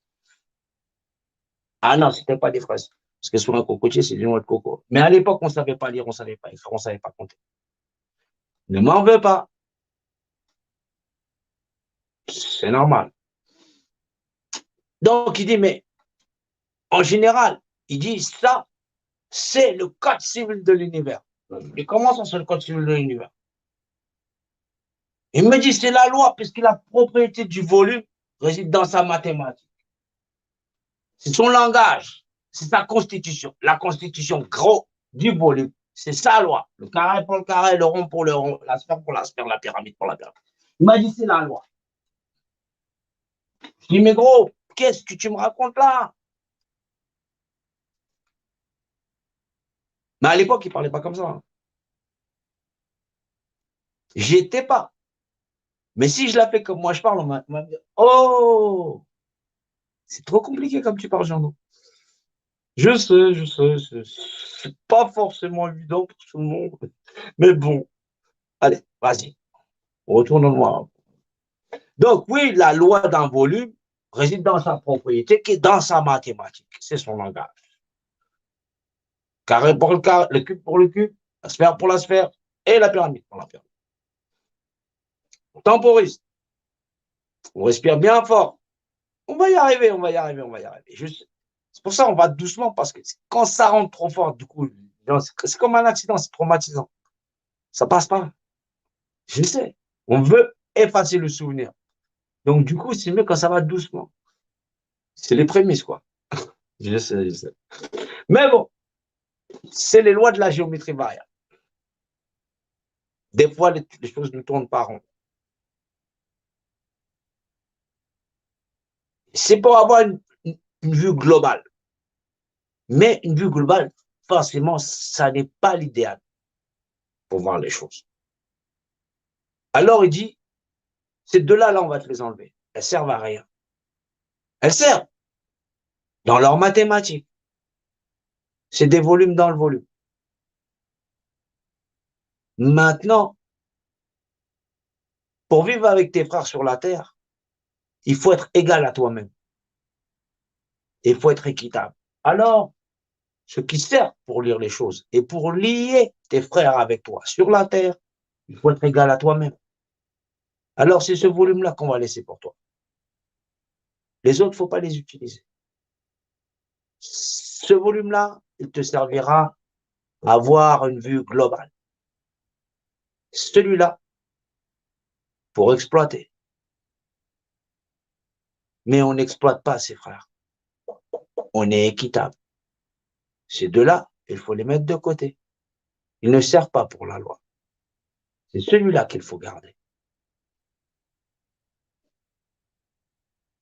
Ah non, c'était pas des fraises. Parce que sur un cocotier, c'est du noix de coco. Mais à l'époque, on ne savait pas lire, on ne savait pas écrire, on ne savait pas compter. Ne m'en veux pas. C'est normal. Donc, il dit, mais en général, il dit, ça, c'est le code civil de l'univers. Et comment ça, c'est le code civil de l'univers? Il me dit, c'est la loi, puisque la propriété du volume réside dans sa mathématique. C'est son langage, c'est sa constitution. La constitution gros du volume, c'est sa loi. Le carré pour le carré, le rond pour le rond, la sphère pour la sphère, la pyramide pour la pyramide. Il m'a dit, c'est la loi. Je dis, mais gros, qu'est-ce que tu me racontes là? Mais à l'époque, il ne parlait pas comme ça. J'étais pas. Mais si je la fais comme moi je parle, on va me dire, oh, c'est trop compliqué comme tu parles, Jean. Je sais, c'est pas forcément évident pour tout le monde. Mais bon, allez, vas-y, retourne au noir. Donc, oui, la loi d'un volume réside dans sa propriété, qui est dans sa mathématique. C'est son langage. Carré pour le carré, le cube pour le cube, la sphère pour la sphère et la pyramide pour la pyramide. On temporise. On respire bien fort. On va y arriver, on va y arriver, on va y arriver. C'est pour ça on va doucement, parce que quand ça rentre trop fort, du coup, c'est comme un accident, c'est traumatisant. Ça passe pas. Je sais. On veut effacer le souvenir. Donc, du coup, c'est mieux quand ça va doucement. C'est les prémices, quoi. Je sais, je sais. Mais bon, c'est les lois de la géométrie variable. Des fois, les choses ne tournent pas rond. C'est pour avoir une vue globale. Mais une vue globale, forcément, ça n'est pas l'idéal pour voir les choses. Alors, il dit, ces deux-là, là, on va te les enlever. Elles servent à rien. Elles servent dans leurs mathématiques. C'est des volumes dans le volume. Maintenant, pour vivre avec tes frères sur la terre, il faut être égal à toi-même. Il faut être équitable. Alors, ce qui sert pour lire les choses et pour lier tes frères avec toi sur la terre, il faut être égal à toi-même. Alors, c'est ce volume-là qu'on va laisser pour toi. Les autres, il ne faut pas les utiliser. Ce volume-là, il te servira à avoir une vue globale. Celui-là, pour exploiter. Mais on n'exploite pas ses frères. On est équitable. Ces deux-là, il faut les mettre de côté. Ils ne servent pas pour la loi. C'est celui-là qu'il faut garder.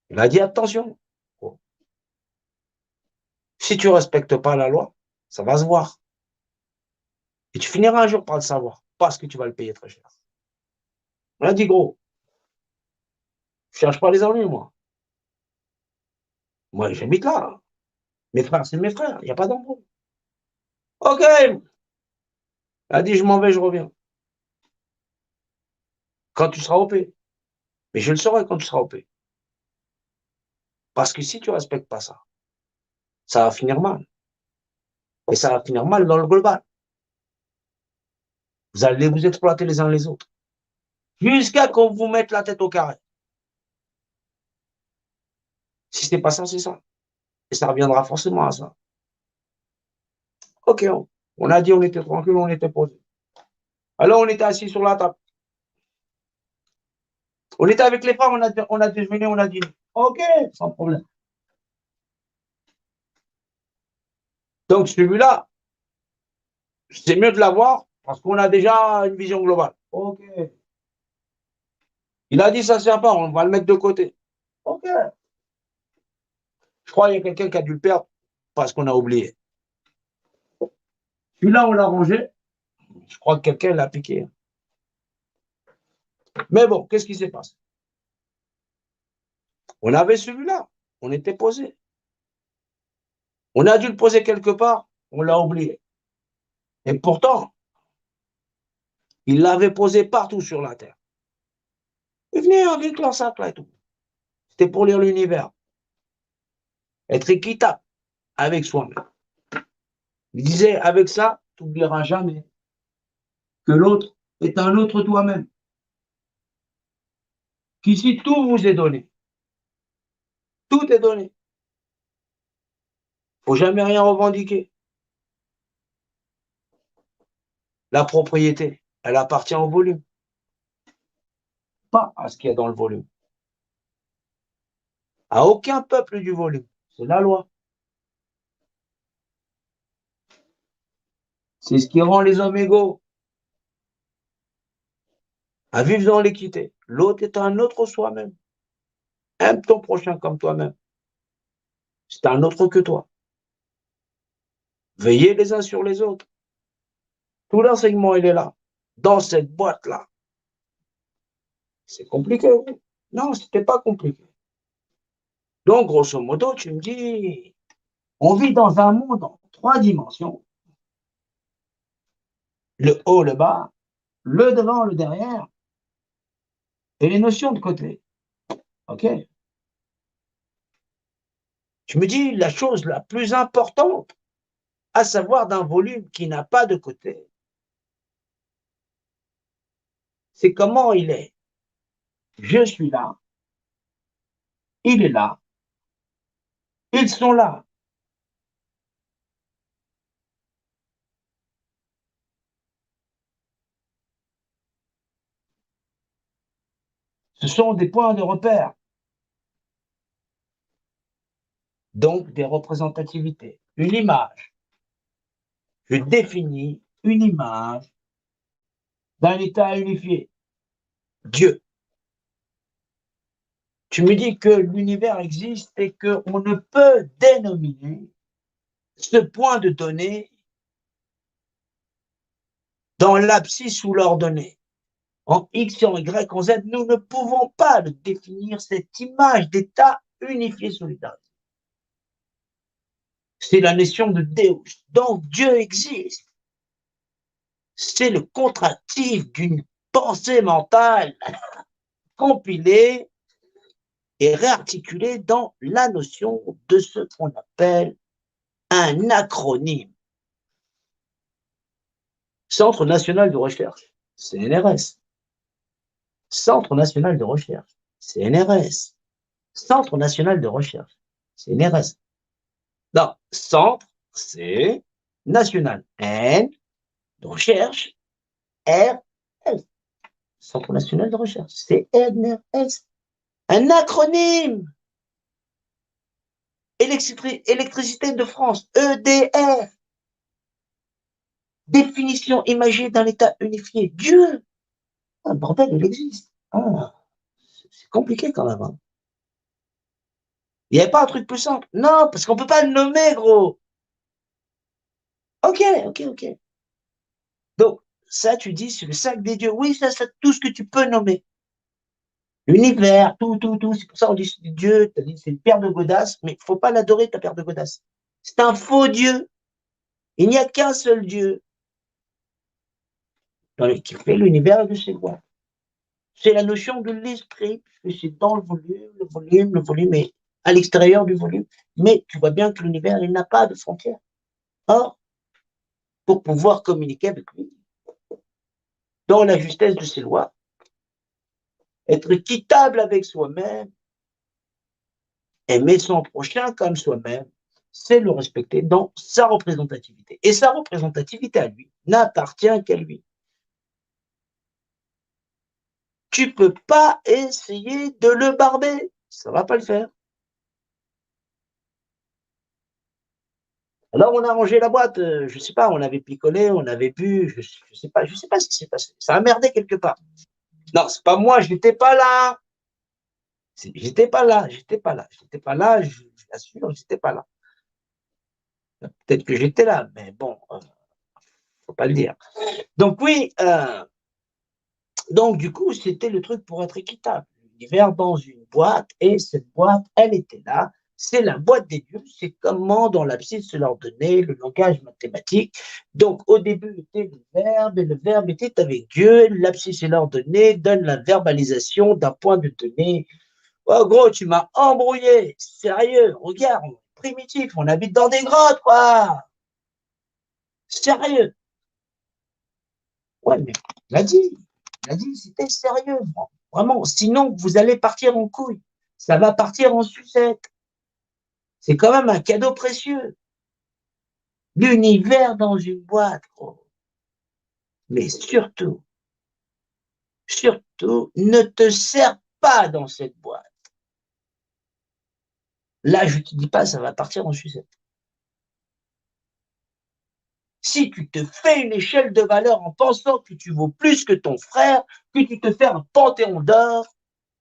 Il a dit attention. Si tu ne respectes pas la loi, ça va se voir. Et tu finiras un jour par le savoir, parce que tu vas le payer très cher. On a dit gros, je ne cherche pas les ennuis, moi. Moi, j'habite là. Mes frères, c'est mes frères. Il n'y a pas d'embrouille. OK. Il a dit, je m'en vais, je reviens. Quand tu seras OP. Mais je le saurai quand tu seras OP. Parce que si tu ne respectes pas ça, ça va finir mal. Et ça va finir mal dans le global. Vous allez vous exploiter les uns les autres. Jusqu'à qu'on vous mette la tête au carré. Si ce n'est pas ça, c'est ça. Et ça reviendra forcément à ça. OK, on a dit on était tranquille, on était posé. Alors on était assis sur la table. On était avec les frères, on a déjeuné, on a dîné. OK, sans problème. Donc celui-là, c'est mieux de l'avoir parce qu'on a déjà une vision globale. OK. Il a dit ça ne sert pas, on va le mettre de côté. OK. Je crois qu'il y a quelqu'un qui a dû le perdre parce qu'on a oublié. Celui-là, on l'a rangé. Je crois que quelqu'un l'a piqué. Mais bon, qu'est-ce qui s'est passé? On avait celui-là, on était posé. On a dû le poser quelque part, on l'a oublié. Et pourtant, il l'avait posé partout sur la terre. Il venait avec leur sac là et tout. C'était pour lire l'univers. Être équitable avec soi-même. Il disait, avec ça, tu n'oublieras jamais que l'autre est un autre toi-même. Qu'ici, tout vous est donné. Tout est donné. Il ne faut jamais rien revendiquer. La propriété, elle appartient au volume. Pas à ce qu'il y a dans le volume. À aucun peuple du volume. C'est la loi. C'est ce qui rend les hommes égaux. À vivre dans l'équité. L'autre est un autre soi-même. Aime ton prochain comme toi-même. C'est un autre que toi. Veillez les uns sur les autres. Tout l'enseignement, il est là. Dans cette boîte-là. C'est compliqué, oui. Non, c'était pas compliqué. Donc, grosso modo, tu me dis, on vit dans un monde en 3 dimensions. Le haut, le bas, le devant, le derrière, et les notions de côté. OK? Tu me dis la chose la plus importante, à savoir d'un volume qui n'a pas de côté, c'est comment il est. Je suis là, il est là, ils sont là. Ce sont des points de repère. Donc, des représentativités. Une image. Je définis une image d'un état unifié. Dieu. Tu me dis que l'univers existe et qu'on ne peut dénominer ce point de données dans l'abscisse ou l'ordonnée. En X, en Y, en Z, nous ne pouvons pas le définir, cette image d'état unifié solidaire. C'est la notion de Deus. Donc Dieu existe. C'est le contractif d'une pensée mentale compilée et réarticulée dans la notion de ce qu'on appelle un acronyme. Centre national de recherche, CNRS. Centre national de recherche, CNRS. Centre national de recherche, CNRS. Non, centre, C, national, N, de recherche, R, S. Centre national de recherche, CNRS. Un acronyme. Électricité de France, EDF. Définition imagée d'un état unifié. Dieu. Ah, bordel, il existe. Ah, c'est compliqué quand même. Hein. Il n'y avait pas un truc plus simple. Non, parce qu'on ne peut pas le nommer, gros. Ok. Donc, ça, tu dis, c'est le sac des dieux. Oui, ça, c'est tout ce que tu peux nommer. L'univers, tout. C'est pour ça qu'on dit Dieu, c'est une paire de godasses, mais il ne faut pas l'adorer, ta paire de godasses. C'est un faux Dieu. Il n'y a qu'un seul Dieu qui fait l'univers et de ses lois. C'est la notion de l'esprit, puisque c'est dans le volume est à l'extérieur du volume. Mais tu vois bien que l'univers, il n'a pas de frontières. Or, pour pouvoir communiquer avec lui, dans la justesse de ses lois, être équitable avec soi-même, aimer son prochain comme soi-même, c'est le respecter dans sa représentativité. Et sa représentativité à lui n'appartient qu'à lui. Tu ne peux pas essayer de le barber, ça ne va pas le faire. Alors on a rangé la boîte, je ne sais pas, on avait picolé, on avait bu, je ne sais pas ce qui s'est passé. Ça a merdé quelque part. Non, c'est pas moi, je n'étais pas là. J'étais pas là, je l'assure, j'étais pas là. Peut-être que j'étais là, mais bon, faut pas le dire. Donc oui, donc du coup, c'était le truc pour être équitable. L'univers dans une boîte, et cette boîte, elle était là. C'est la boîte des dieux, c'est comment dans l'abscisse se leur donnait le langage mathématique. Donc au début était le verbe, et le verbe était avec Dieu, l'abscisse se leur donnait, donne la verbalisation d'un point de données. Oh gros, tu m'as embrouillé, sérieux, regarde, primitif, on habite dans des grottes, quoi. Sérieux. Ouais, mais il a dit, c'était sérieux, vraiment. Sinon, vous allez partir en couille. Ça va partir en sucette. C'est quand même un cadeau précieux. L'univers dans une boîte, gros. Mais surtout, ne te sers pas dans cette boîte. Là, je ne te dis pas, ça va partir en sucette. Si tu te fais une échelle de valeur en pensant que tu vaux plus que ton frère, que tu te fais un panthéon d'or,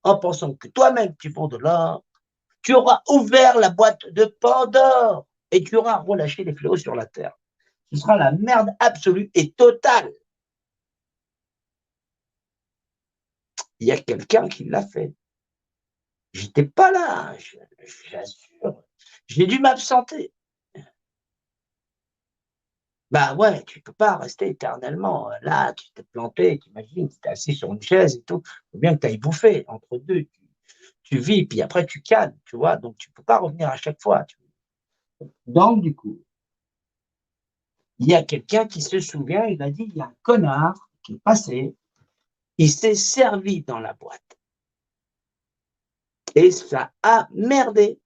en pensant que toi-même tu vaux de l'or, tu auras ouvert la boîte de Pandore et tu auras relâché les fléaux sur la terre. Ce sera la merde absolue et totale. Il y a quelqu'un qui l'a fait. J'étais pas là, j'assure. J'ai dû m'absenter. Bah ouais, tu peux pas rester éternellement. Là, tu t'es planté, t'imagines, tu t'es assis sur une chaise et tout. Il faut bien que tu ailles bouffer. Entre deux, tu vis, puis après tu calmes, tu vois. Donc tu peux pas revenir à chaque fois. Donc du coup, il y a quelqu'un qui se souvient, il a dit, il y a un connard qui est passé, il s'est servi dans la boîte. Et ça a merdé.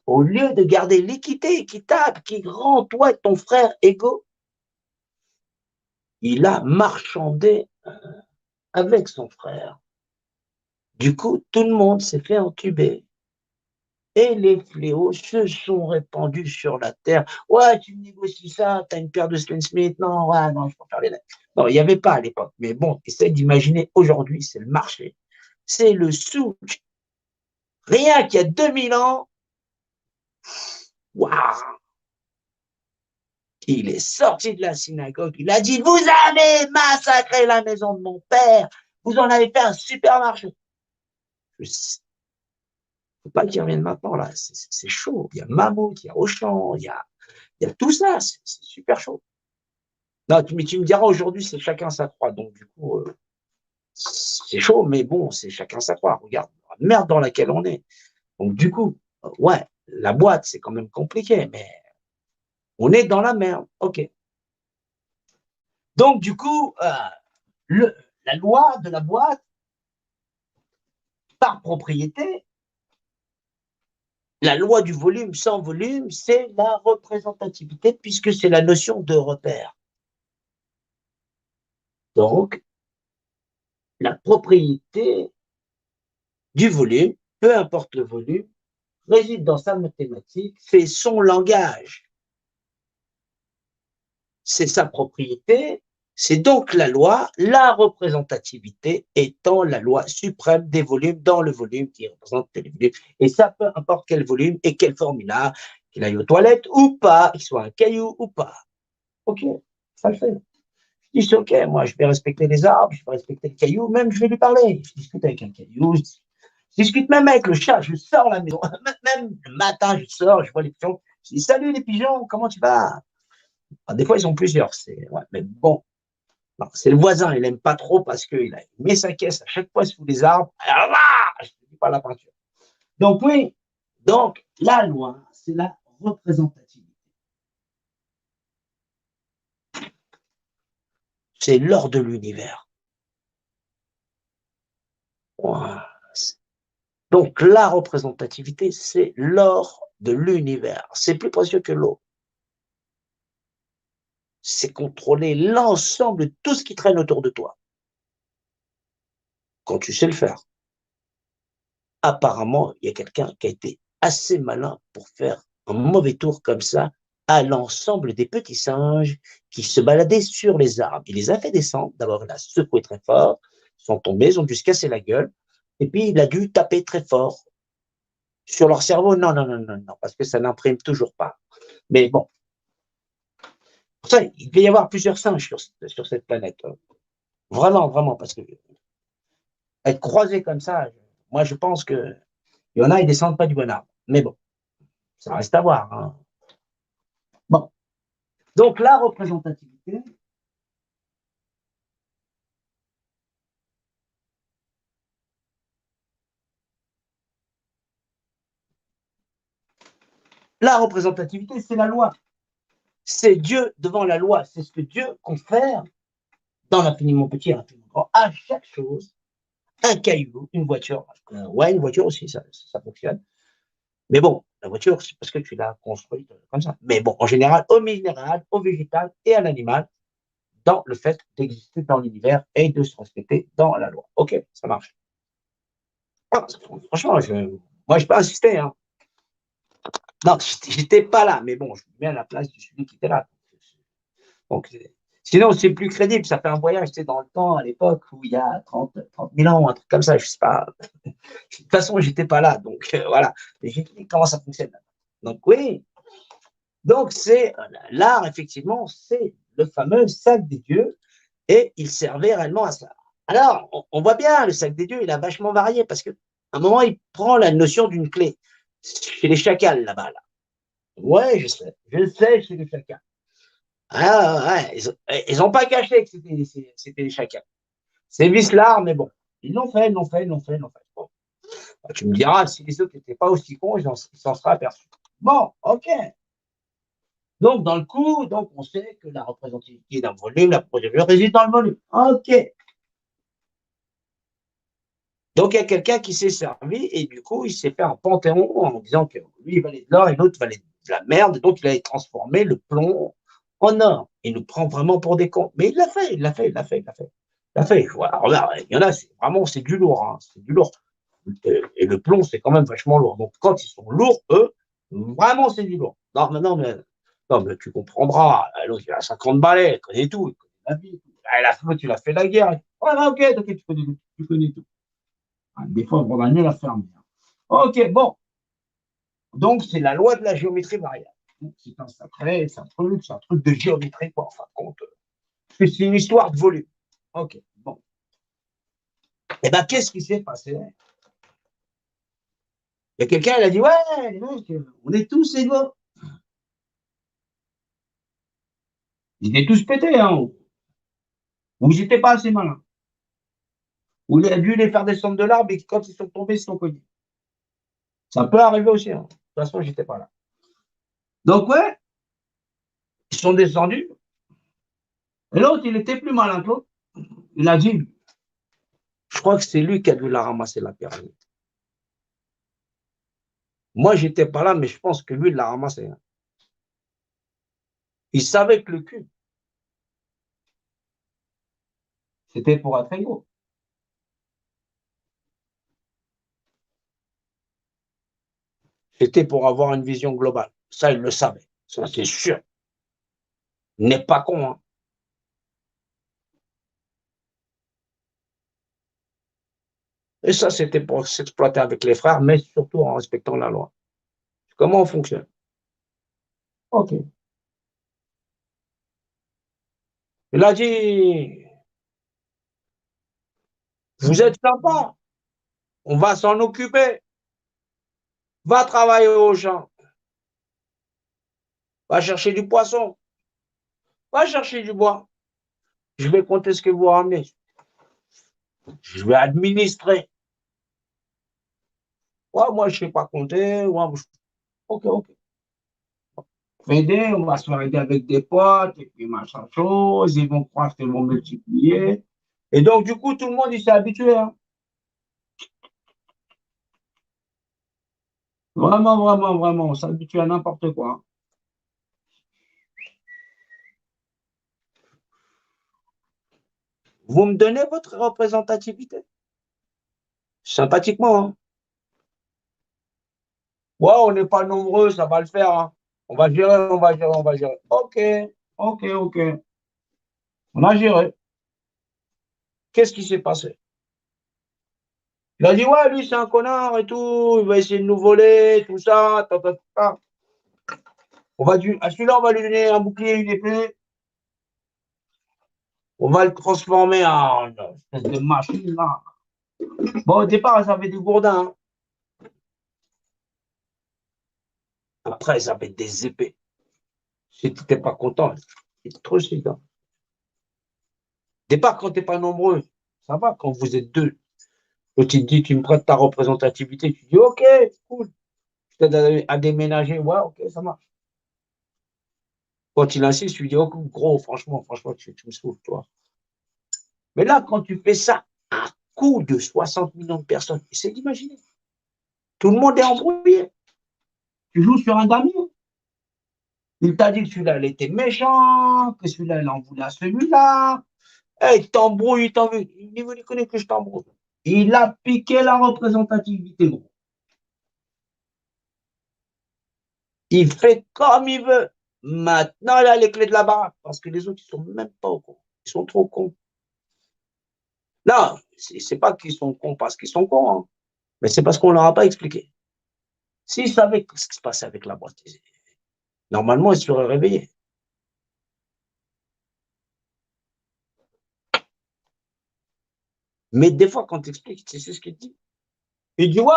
Au lieu de garder l'équité équitable qui rend toi et ton frère égaux, il a marchandé avec son frère. Du coup, tout le monde s'est fait entuber. Et les fléaux se sont répandus sur la terre. Ouais, tu me négocies ça, tu as une paire de Stan Smith. Non, ouais, non, je préfère les lettres. Non, il n'y avait pas à l'époque. Mais bon, essaye d'imaginer aujourd'hui, c'est le marché. C'est le souk. Rien qu'il y a 2000 ans, waouh, il est sorti de la synagogue, il a dit, vous avez massacré la maison de mon père, vous en avez fait un supermarché. Je sais, faut pas qu'il revienne maintenant, là, c'est chaud. Il y a Mammouth, il y a Auchan, il y a tout ça, c'est super chaud. Non, mais tu me diras, aujourd'hui, c'est chacun sa croix, donc du coup, c'est chaud, mais bon, c'est chacun sa croix. Regarde la merde dans laquelle on est. Donc du coup, ouais, la boîte, c'est quand même compliqué, mais on est dans la merde. OK. Donc, du coup, la loi de la boîte, par propriété, la loi du volume sans volume, c'est la représentativité, puisque c'est la notion de repère. Donc, la propriété du volume, peu importe le volume, réside dans sa mathématique, c'est son langage. C'est sa propriété, c'est donc la loi, la représentativité étant la loi suprême des volumes dans le volume qui représente les volumes. Et ça, peu importe quel volume et quelle formule, qu'il aille aux toilettes ou pas, qu'il soit un caillou ou pas. OK, ça le fait. Je dis, c'est OK, moi, je vais respecter les arbres, je vais respecter le caillou, même je vais lui parler. Je discute avec un caillou, je discute même avec le chat, je sors la maison, même le matin, je sors, je vois les pigeons, je dis, salut les pigeons, comment tu vas? Alors, des fois, ils sont plusieurs, ouais, mais bon, c'est le voisin, il n'aime pas trop parce qu'il met sa caisse à chaque fois sous les arbres. Alors là, je ne dis pas la peinture. Donc oui, donc la loi, c'est la représentativité. C'est l'or de l'univers. Donc la représentativité, c'est l'or de l'univers. C'est plus précieux que l'eau. C'est contrôler l'ensemble de tout ce qui traîne autour de toi. Quand tu sais le faire. Apparemment, il y a quelqu'un qui a été assez malin pour faire un mauvais tour comme ça à l'ensemble des petits singes qui se baladaient sur les arbres. Il les a fait descendre, d'abord il a secoué très fort, ils sont tombés, ils ont dû se casser la gueule, et puis il a dû taper très fort sur leur cerveau. Non, non, non, non, non, parce que ça n'imprime toujours pas. Mais bon, pour ça, il peut y avoir plusieurs singes sur cette planète. Vraiment, vraiment, parce que être croisé comme ça, moi je pense que il y en a, ils descendent pas du bon arbre. Mais bon, ça reste à voir. Hein. Bon. Donc, la représentativité, c'est la loi. C'est Dieu devant la loi. C'est ce que Dieu confère dans l'infiniment petit et l'infiniment grand à chaque chose. Un caillou, une voiture. Ouais, une voiture aussi, ça fonctionne. Mais bon, la voiture, c'est parce que tu l'as construite comme ça. Mais bon, en général, au minéral, au végétal et à l'animal, dans le fait d'exister dans l'univers et de se respecter dans la loi. OK, ça marche. Ah, franchement, moi, je peux insister. Hein. Non, j'étais pas là, mais bon, je me mets à la place de celui qui était là. Donc, sinon, c'est plus crédible. Ça fait un voyage, c'était dans le temps, à l'époque, où il y a 30 000 ans, un truc comme ça, je sais pas. De toute façon, j'étais pas là, donc voilà. Mais j'ai dit comment ça fonctionne. Donc, oui. Donc, c'est l'art, effectivement, c'est le fameux sac des dieux, et il servait réellement à ça. Alors, on voit bien, le sac des dieux, il a vachement varié, parce qu'à un moment, il prend la notion d'une clé. Chez les chacals, là-bas, là. Ouais, je sais, chez les chacals. Ah, ouais, ils ont pas caché que c'était les chacals. C'est vicelard, mais bon. Ils l'ont fait. Bon. Tu me diras, si les autres n'étaient pas aussi cons, ils s'en seraient aperçus. Bon, OK. Donc, dans le coup, donc, on sait que la représentativité d'un volume, la procédure réside dans le volume. OK. Donc, il y a quelqu'un qui s'est servi et du coup, il s'est fait un panthéon en disant que lui, il valait de l'or et l'autre valait de la merde. Donc, il a transformé le plomb en or. Il nous prend vraiment pour des cons. Mais il l'a fait. La fait, voilà, regarde, il y en a, c'est vraiment, c'est du lourd, hein, c'est du lourd. Et le plomb, c'est quand même vachement lourd. Donc, quand ils sont lourds, eux, vraiment, c'est du lourd. Non, mais tu comprendras. L'autre, il a 50 balais, il connaît tout, il connaît la vie. L'autre, il a fait la guerre. Ouais, ok, tu connais tout. Des fois, on va mieux la fermer. Ok, bon. Donc, c'est la loi de la géométrie variable. C'est un sacré, c'est un truc de géométrie, quoi, en fin de compte. C'est une histoire de volume. Ok, bon. Eh bien, qu'est-ce qui s'est passé? Il y a quelqu'un, il a dit, ouais, les mecs, on est tous égaux. Ils étaient tous pétés, hein. Ou ils n'étaient pas assez malins. Ou il a dû les faire descendre de l'arbre et quand ils sont tombés, ils se sont cognés. Ça peut arriver aussi, hein. De toute façon, j'étais pas là. Donc, ouais, ils sont descendus. Et l'autre, il était plus malin que l'autre. Il a dit, je crois que c'est lui qui a dû la ramasser, la pyramide. Moi, j'étais pas là, mais je pense que lui, il l'a ramassé. Hein. Il savait que le cul, c'était pour être égaux. C'était pour avoir une vision globale. Ça, il le savait. Ça, c'est sûr. Il n'est pas con. Hein. Et ça, c'était pour s'exploiter avec les frères, mais surtout en respectant la loi. Comment on fonctionne? OK. Il a dit, vous êtes sympa, on va s'en occuper. Va travailler au champ. Va chercher du poisson. Va chercher du bois. Je vais compter ce que vous ramenez. Je vais administrer. Ouais, moi, je ne sais pas compter. Ouais, OK. Aider, on va se faire aider avec des potes, et puis machin chose, ils vont croire qu'ils vont multiplier. Et donc, du coup, tout le monde, il s'est habitué. Hein. Vraiment, on s'habitue à n'importe quoi. Vous me donnez votre représentativité. Sympathiquement. Hein. Ouais, on n'est pas nombreux, ça va le faire. Hein. On va gérer. OK. On a géré. Qu'est-ce qui s'est passé? Il a dit, ouais, lui, c'est un connard et tout, il va essayer de nous voler, tout ça, ta. À celui-là, on va lui donner un bouclier, une épée. On va le transformer en espèce de machine, là. Bon, au départ, ils avaient des gourdins. Hein. Après, ils avaient des épées. Si tu n'étais pas content, c'est trop chic. Hein. Au départ, quand tu n'es pas nombreux, ça va. Quand vous êtes deux, quand tu te dis, tu me prêtes ta représentativité, tu dis, OK, cool. Je t'aide à déménager. Ouais, OK, ça marche. Quand il insiste, tu lui dis, oh, gros, franchement, tu me saoules, toi. Mais là, quand tu fais ça à coup de 60 millions de personnes, essaie d'imaginer. Tout le monde est embrouillé. Tu joues sur un damier. Il t'a dit que celui-là, il était méchant, que celui-là, il en voulait à celui-là. Hey, il t'embrouille, il t'en veut. Il connaît que je t'embrouille. Il a piqué la représentativité, gros. Il fait comme il veut. Maintenant, il a les clés de la baraque parce que les autres, ils sont même pas au courant. Ils sont trop cons. Non, c'est pas qu'ils sont cons parce qu'ils sont cons, hein, mais c'est parce qu'on leur a pas expliqué. S'ils savaient ce qui se passait avec la boîte, normalement, ils se seraient réveillés. Mais des fois, quand tu expliques, tu sais ce qu'il dit. Il dit, ouais,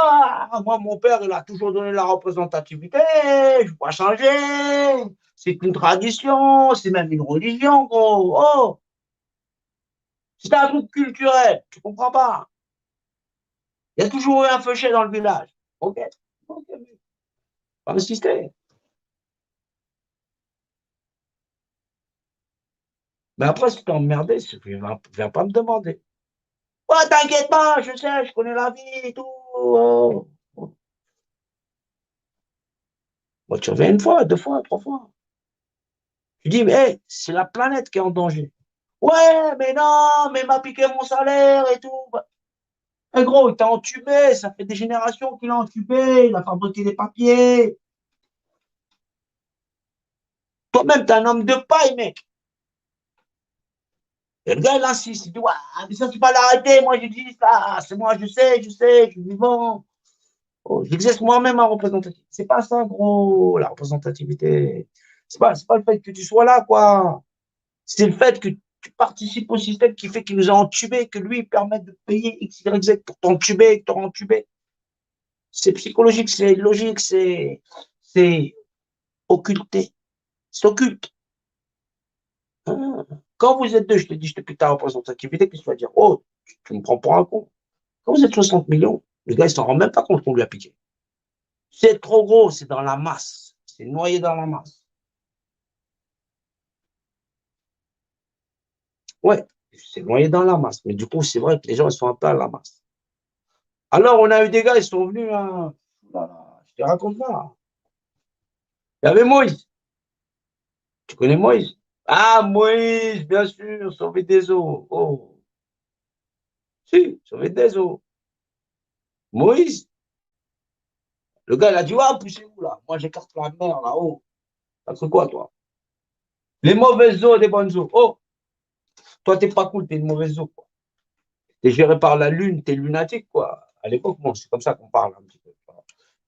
moi, mon père, il a toujours donné la représentativité, je ne vais pas changer. C'est une tradition, c'est même une religion, gros. Oh, c'est un truc culturel, tu comprends pas. Il y a toujours eu un feuchet dans le village. OK, pas insister. Mais après, si t'es emmerdé, viens pas me demander. Ouais, t'inquiète pas, je sais, je connais la vie et tout. Oh. Moi, tu reviens une fois, deux fois, trois fois. Tu dis, mais hey, c'est la planète qui est en danger. Ouais, mais non, mais il m'a piqué mon salaire et tout. Eh gros, il t'a entubé, ça fait des générations qu'il a entubé, il a fabriqué des papiers. Toi-même, t'es un homme de paille, mec. Et le gars, il insiste, il dit, ouais, mais ça, tu vas l'arrêter, moi, j'ai dit ça, c'est moi, je suis vivant. Oh, j'exerce moi-même ma représentativité. C'est pas ça, gros, la représentativité. C'est pas le fait que tu sois là, quoi. C'est le fait que tu participes au système qui fait qu'il nous a entubés, que lui, il permet de payer X, Y, Z pour t'entuber, te entuber. C'est psychologique, c'est logique, c'est occulté. C'est occulte. Hein. Quand vous êtes deux, je te dis, je te pique ta représentativité, qu'est-ce que tu vas dire? Oh, tu me prends pour un con. Quand vous êtes 60 millions, le gars, il s'en rend même pas compte qu'on lui a piqué. C'est trop gros, c'est dans la masse. C'est noyé dans la masse. Ouais, c'est noyé dans la masse. Mais du coup, c'est vrai que les gens, ils sont un peu à la masse. Alors, on a eu des gars, ils sont venus, hein. Voilà, je te raconte pas. Il y avait Moïse. Tu connais Moïse? Ah, Moïse, bien sûr, sauver des eaux. Oh, si, sauver des eaux. Moïse, le gars, il a dit, ah, poussez-vous là. Moi, j'écarte la mer là-haut. Ça fait quoi, toi? Les mauvaises eaux, des bonnes eaux. Oh, toi, t'es pas cool, t'es une mauvaise eau, quoi. T'es géré par la lune, t'es lunatique, quoi. À l'époque, bon, c'est comme ça qu'on parle un petit peu.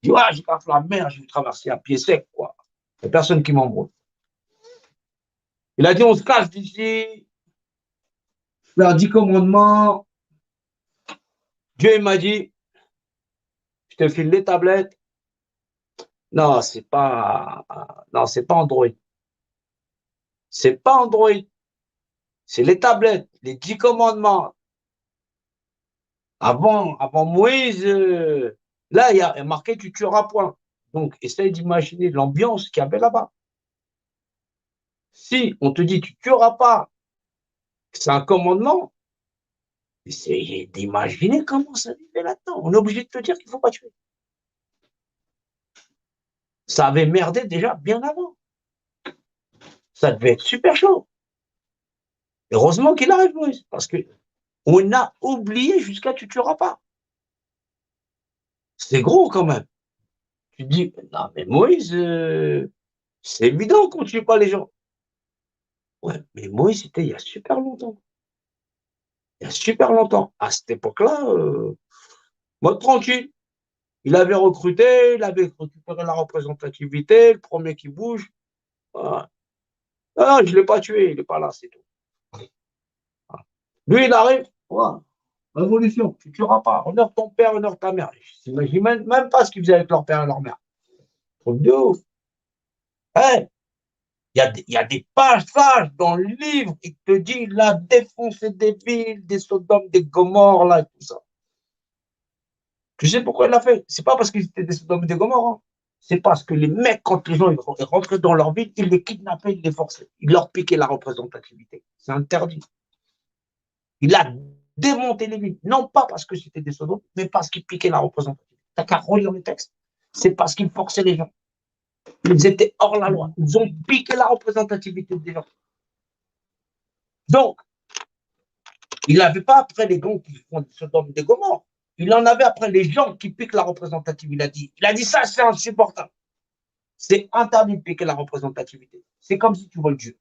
Je dis, ouais, j'écarte la mer, je vais traverser à pied sec, quoi. Il n'y a personne qui m'embrouille. Il a dit, on se casse d'ici. Je leur ai dit commandement. Dieu, il m'a dit, je te file les tablettes. Non, c'est pas Android. C'est pas Android. C'est les tablettes, les 10 commandements. Avant Moïse, là, il y a marqué tu tueras point. Donc, essaye d'imaginer l'ambiance qu'il y avait là-bas. Si on te dit tu tueras pas, c'est un commandement, essayez d'imaginer comment ça vivait là-dedans. On est obligé de te dire qu'il ne faut pas tuer. Ça avait merdé déjà bien avant. Ça devait être super chaud. Heureusement qu'il arrive, Moïse, parce qu'on a oublié jusqu'à tu tueras pas. C'est gros quand même. Tu dis, non, mais Moïse, c'est évident qu'on ne tue pas les gens. Ouais, mais Moïse, c'était il y a super longtemps. Il y a super longtemps. À cette époque-là, mode tranquille. Il avait recruté, il avait récupéré la représentativité, le premier qui bouge. Voilà. Ah, je ne l'ai pas tué, il n'est pas là, c'est tout. Lui, il arrive, voilà. Révolution, tu ne tueras pas. Honore ton père, honore ta mère. Je n'imagine même pas ce qu'ils faisaient avec leur père et leur mère. Truc de ouf. Hey, il y a des passages dans le livre qui te dit il a défoncé des villes, des Sodomes, des Gomorres, là, et tout ça. Tu sais pourquoi il l'a fait? C'est pas parce qu'ils étaient des Sodomes et des Gomorres. Hein. C'est parce que les mecs, quand les gens ils rentraient dans leur ville, ils les kidnappaient, ils les forçaient. Ils leur piquaient la représentativité. C'est interdit. Il a démonté les villes. Non pas parce que c'était des Sodomes, mais parce qu'ils piquaient la représentativité. T'as qu'à relire les textes. C'est parce qu'ils forçaient les gens. Ils étaient hors la loi. Ils ont piqué la représentativité des gens. Donc, il n'avait pas après les gens qui font des Sodomes et des Gomorres. Il en avait après les gens qui piquent la représentativité. Il a dit ça, c'est insupportable. C'est interdit de piquer la représentativité. C'est comme si tu vois le Dieu.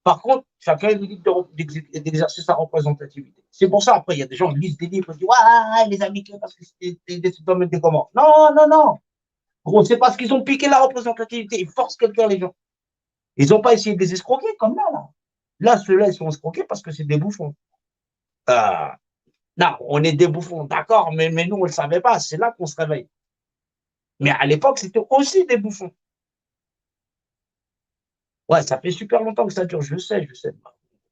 Par contre, chacun est libre d'exercer sa représentativité. C'est pour ça, après, il y a des gens qui lisent des livres et disent ouais, les amis, parce que c'est des Sodomes et des Gomorres. Non, non, non. Gros, c'est parce qu'ils ont piqué la représentativité. Ils forcent quelqu'un, les gens. Ils n'ont pas essayé de les escroquer comme là, là. Là, ceux-là, ils sont escroqués parce que c'est des bouffons. Euh, non, on est des bouffons, d'accord, mais nous, on ne le savait pas. C'est là qu'on se réveille. Mais à l'époque, c'était aussi des bouffons. Ouais, ça fait super longtemps que ça dure, je sais, je sais.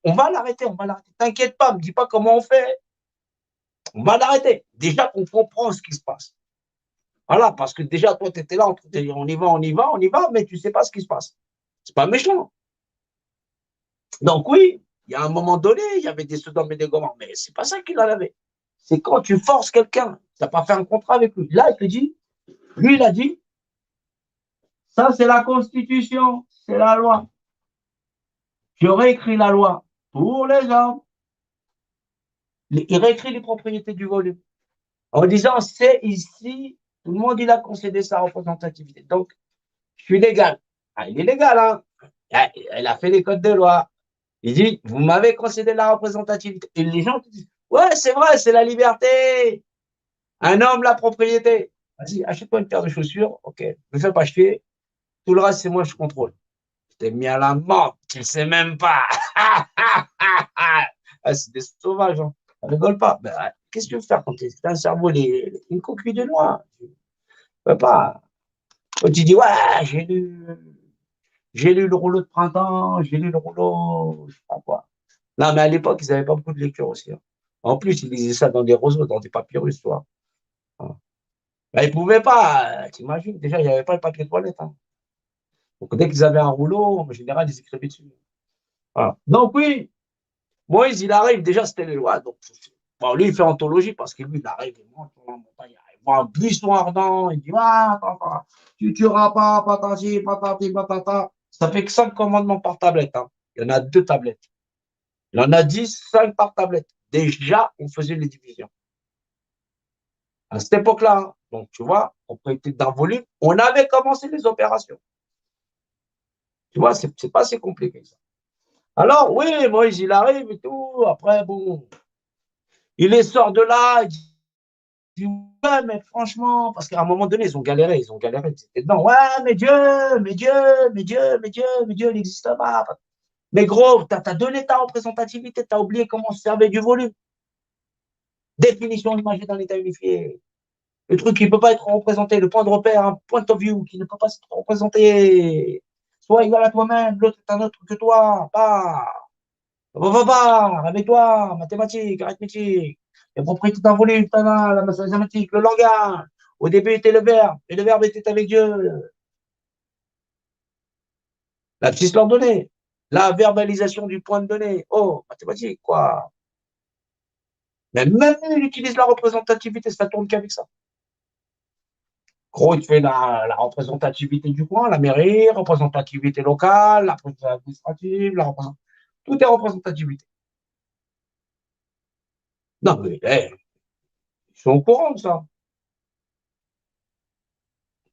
On va l'arrêter, on va l'arrêter. T'inquiète pas, me dis pas comment on fait. On va l'arrêter. Déjà qu'on comprend ce qui se passe. Voilà, parce que déjà, toi, tu étais là, on y va, on y va, on y va, mais tu ne sais pas ce qui se passe. C'est pas méchant. Donc oui, il y a un moment donné, il y avait des Sodomes et des Gomorrhes, mais c'est pas ça qu'il en avait. C'est quand tu forces quelqu'un, tu n'as pas fait un contrat avec lui. Là, il te dit, lui, il a dit, ça, c'est la Constitution, c'est la loi. J'aurais écrit la loi. pour les hommes. Il réécrit les propriétés du volume en disant c'est ici, tout le monde il a concédé sa représentativité. Donc, je suis légal. Ah, il est légal, hein. Elle a fait les codes de loi. Il dit, vous m'avez concédé la représentativité. Et les gens disent, ouais, c'est vrai, c'est la liberté. Un homme, la propriété. Vas-y, achète-toi une paire de chaussures. Ok, ne me fais pas chier. Tout le reste, c'est moi, je contrôle. Je t'ai mis à la mort. Tu ne sais même pas. Ah, c'est des sauvages. Hein. Ça rigole pas. Ben, qu'est-ce que tu veux faire quand tu as un cerveau, une coquille de noix? Tu ne peux pas. Quand tu dis, ouais, j'ai lu le rouleau de printemps, j'ai lu le rouleau, je sais pas quoi. Non, mais à l'époque, ils n'avaient pas beaucoup de lecture aussi. Hein. En plus, ils lisaient ça dans des roseaux, dans des papyrus, toi. Hein. Ben, ils ne pouvaient pas, t'imagines, déjà, il n'y avait pas le papier toilette. Hein. Donc, dès qu'ils avaient un rouleau, en général, ils écrivaient dessus. Voilà. Donc, oui, Moïse, il arrive, déjà, c'était les lois. Donc, bon, lui, il fait anthologie parce que lui, il arrive, il monte dans la montagne, il voit un buisson ardent, il dit, ah, attends, tu tueras pas, patati, patati, patata. Ça fait que 5 commandements par tablette. Hein. Il y en a 2 tablettes. Il en a 10, 5 par tablette. Déjà, on faisait les divisions. À cette époque-là, hein. Donc, tu vois, propriété d'un volume, on avait commencé les opérations. Tu vois, c'est pas si compliqué ça. Alors, oui, Moïse, il arrive et tout. Après, bon, il les sort de là. Il dit, ouais, mais franchement, parce qu'à un moment donné, ils ont galéré. Ils étaient dedans. Ouais, mais Dieu, mais Dieu, mais Dieu, mais Dieu, mais Dieu, il n'existe pas. Mais gros, tu as donné ta représentativité, tu as oublié comment se servait du volume. Définition imagée dans l'état unifié. Le truc qui ne peut pas être représenté, le point de repère, un point of view qui ne peut pas être représenté. Sois égal à toi-même, l'autre est un autre que toi. Réveille-toi, mathématiques, arithmétique, les propriétés d'un volume, la mathématique, le langage. Au début était le verbe, et le verbe était avec Dieu. L'abscisse l'ordonnée, la verbalisation du point de données. Oh, mathématiques, quoi. Mais même il utilise la représentativité, ça tourne qu'avec ça. Gros, il fait la représentativité du coin, la mairie, représentativité locale, la représentativité administrative, tout est représentativité. Non, mais ils sont au courant de ça.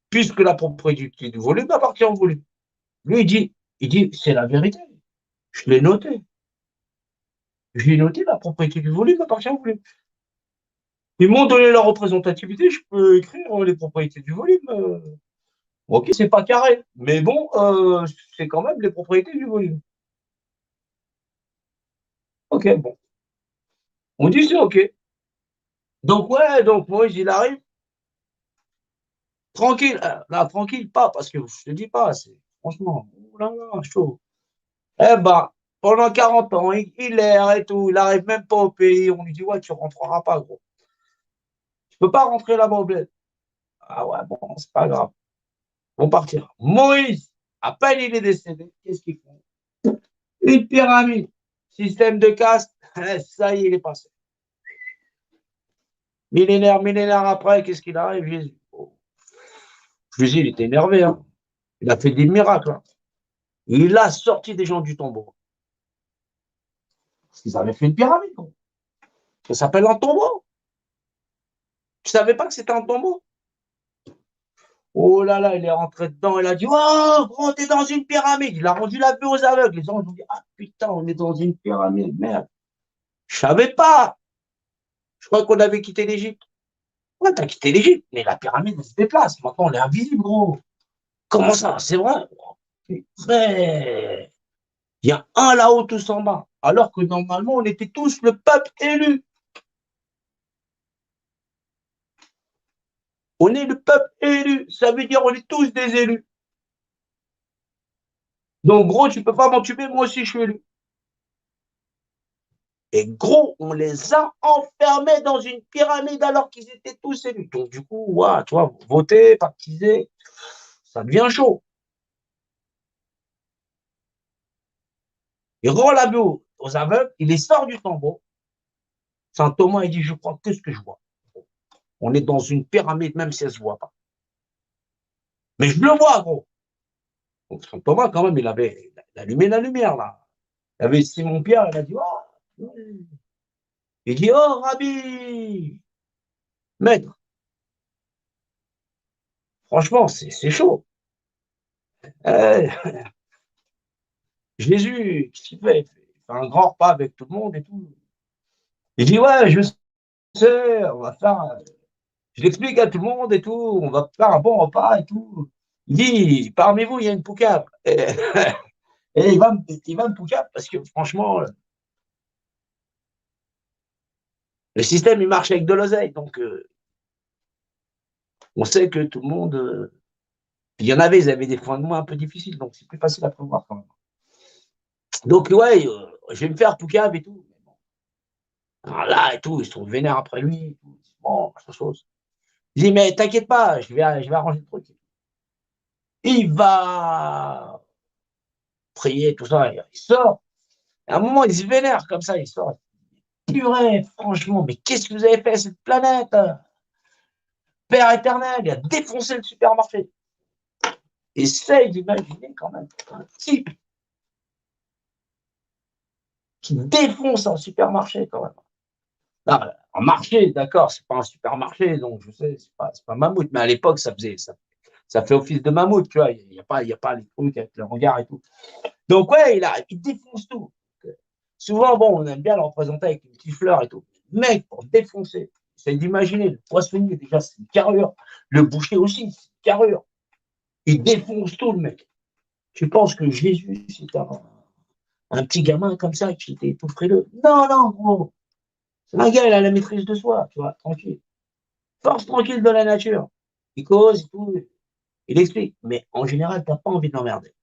Puisque la propriété du volume appartient au volume. Lui, il dit, c'est la vérité. Je l'ai noté. J'ai noté la propriété du volume appartient au volume. Ils m'ont donné la représentativité, je peux écrire les propriétés du volume. Ok, c'est pas carré, mais bon, c'est quand même les propriétés du volume. Ok, bon. On dit c'est ok. Donc, ouais, donc Moïse, il arrive. Tranquille, là, tranquille, pas, parce que je te dis pas, c'est franchement, oh là là, chaud. Eh ben, pendant 40 ans, il erre et tout, il n'arrive même pas au pays. On lui dit, ouais, tu rentreras pas, gros. Tu peux pas rentrer là-bas au bled. Ah ouais, bon, c'est pas grave. On partira. Moïse, à peine il est décédé, qu'est-ce qu'ils font? Une pyramide, système de caste, ça y est, il est passé. Millénaire après, qu'est-ce qu'il arrive, Jésus? Oh. Jésus, il était énervé, hein. Il a fait des miracles. Hein. Il a sorti des gens du tombeau. Parce qu'ils avaient fait une pyramide. Gros. Ça s'appelle un tombeau. Tu savais pas que c'était un tombeau? Oh là là, il est rentré dedans, il a dit, oh, gros, t'es dans une pyramide. Il a rendu la vue aux aveugles. Les gens ont dit, ah putain, on est dans une pyramide, merde. Je savais pas. Je crois qu'on avait quitté l'Égypte. Ouais, t'as quitté l'Égypte, mais la pyramide, elle se déplace. Maintenant, on est invisible, gros. Comment ça? C'est vrai? Frère, il y a un là-haut, tous en bas. Alors que normalement, on était tous le peuple élu. On est le peuple élu. Ça veut dire on est tous des élus. Donc, gros, tu peux pas m'entuber, moi aussi, je suis élu. Et gros, on les a enfermés dans une pyramide alors qu'ils étaient tous élus. Donc, du coup, ouais, tu vois, voter, baptiser, ça devient chaud. Il rend la vue aux aveugles, il les sort du tombeau. Saint Thomas, il dit, je crois que ce que je vois. On est dans une pyramide, même si elle ne se voit pas. Mais je le vois, gros. Donc, Saint Thomas, quand même, il avait allumé la lumière, là. Il y avait Simon Pierre, il a dit, oh, ouais. Il dit, oh, Rabbi, maître, franchement, c'est chaud. Euh, Jésus, qu'est-ce qu'il fait? Il fait un grand repas avec tout le monde et tout. Il dit, ouais, je sais, on va faire, je l'explique à tout le monde et tout, on va faire un bon repas et tout. Il dit, parmi vous, il y a une poucave. Et il va me poucave parce que franchement, le système, il marche avec de l'oseille. Donc, on sait que tout le monde. Il y en avait, ils avaient des fondements un peu difficiles, donc c'est plus facile à prévoir quand même. Donc, ouais, je vais me faire poucave et tout. Alors là, et tout, ils sont vénères après lui. Bon, cette chose. Je dis, mais t'inquiète pas, je vais arranger le truc. Il va prier, tout ça, il sort. À un moment, il se vénère comme ça, il sort. Purée, franchement, mais qu'est-ce que vous avez fait à cette planète? Père éternel, il a défoncé le supermarché. Essaye d'imaginer quand même un type qui défonce un supermarché quand même. Non, un marché, d'accord, c'est pas un supermarché, donc je sais, c'est pas mammouth, mais à l'époque, ça fait office de mammouth, tu vois, il n'y a pas les trucs avec le regard et tout. Donc, ouais, il défonce tout. Souvent, bon, on aime bien le représenter avec une petite fleur et tout. Mec, pour défoncer, c'est d'imaginer, le poissonnier, déjà, c'est une carrure. Le boucher aussi, c'est une carrure. Il défonce tout, le mec. Tu penses que Jésus, c'est un petit gamin comme ça qui était tout frileux? Non, non, gros. C'est un gars, il a la maîtrise de soi, tu vois, tranquille. Force tranquille de la nature. Il cause et tout, il explique. Mais en général, t'as pas envie de l'emmerder.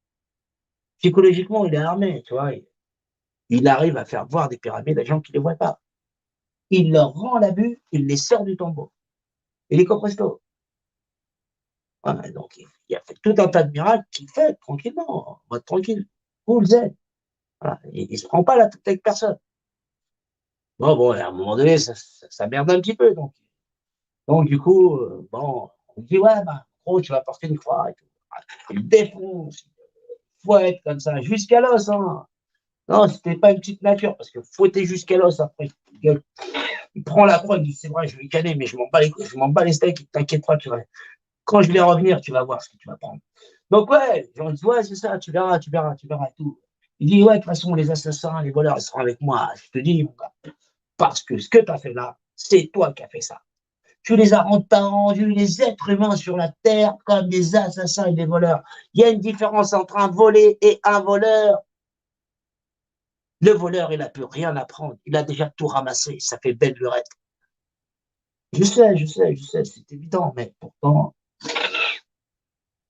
Psychologiquement, il est armé, tu vois. Il arrive à faire voir des pyramides à des gens qui ne les voient pas. Il leur rend la vue, il les sort du tombeau. Et les presto. Voilà, donc, il a fait tout un tas de miracles qu'il fait tranquillement, en mode tranquille, cool, zen. Voilà. Il ne se prend pas la tête avec personne. Bon, à un moment donné, ça merde un petit peu. Donc du coup, bon, on dit, ouais, bah, gros, tu vas porter une croix et tout. Il défonce, il fouette comme ça, jusqu'à l'os. Hein. Non, c'était pas une petite nature, parce que fouetter jusqu'à l'os, après, il prend la croix, il dit, c'est vrai, je vais y canner, mais je m'en bats les steaks, t'inquiète pas, tu vas. Quand je vais revenir, tu vas voir ce que tu vas prendre. Donc, ouais, j'en dis, ouais, c'est ça, tu verras, tout. Il dit, ouais, de toute façon, les assassins, les voleurs, ils seront avec moi. Je te dis, mon gars, parce que ce que tu as fait là, c'est toi qui as fait ça. Tu les as rendus les êtres humains sur la terre comme des assassins et des voleurs. Il y a une différence entre un volé et un voleur. Le voleur, il n'a plus rien à prendre. Il a déjà tout ramassé. Ça fait belle lurette. Je sais, c'est évident, mais pourtant,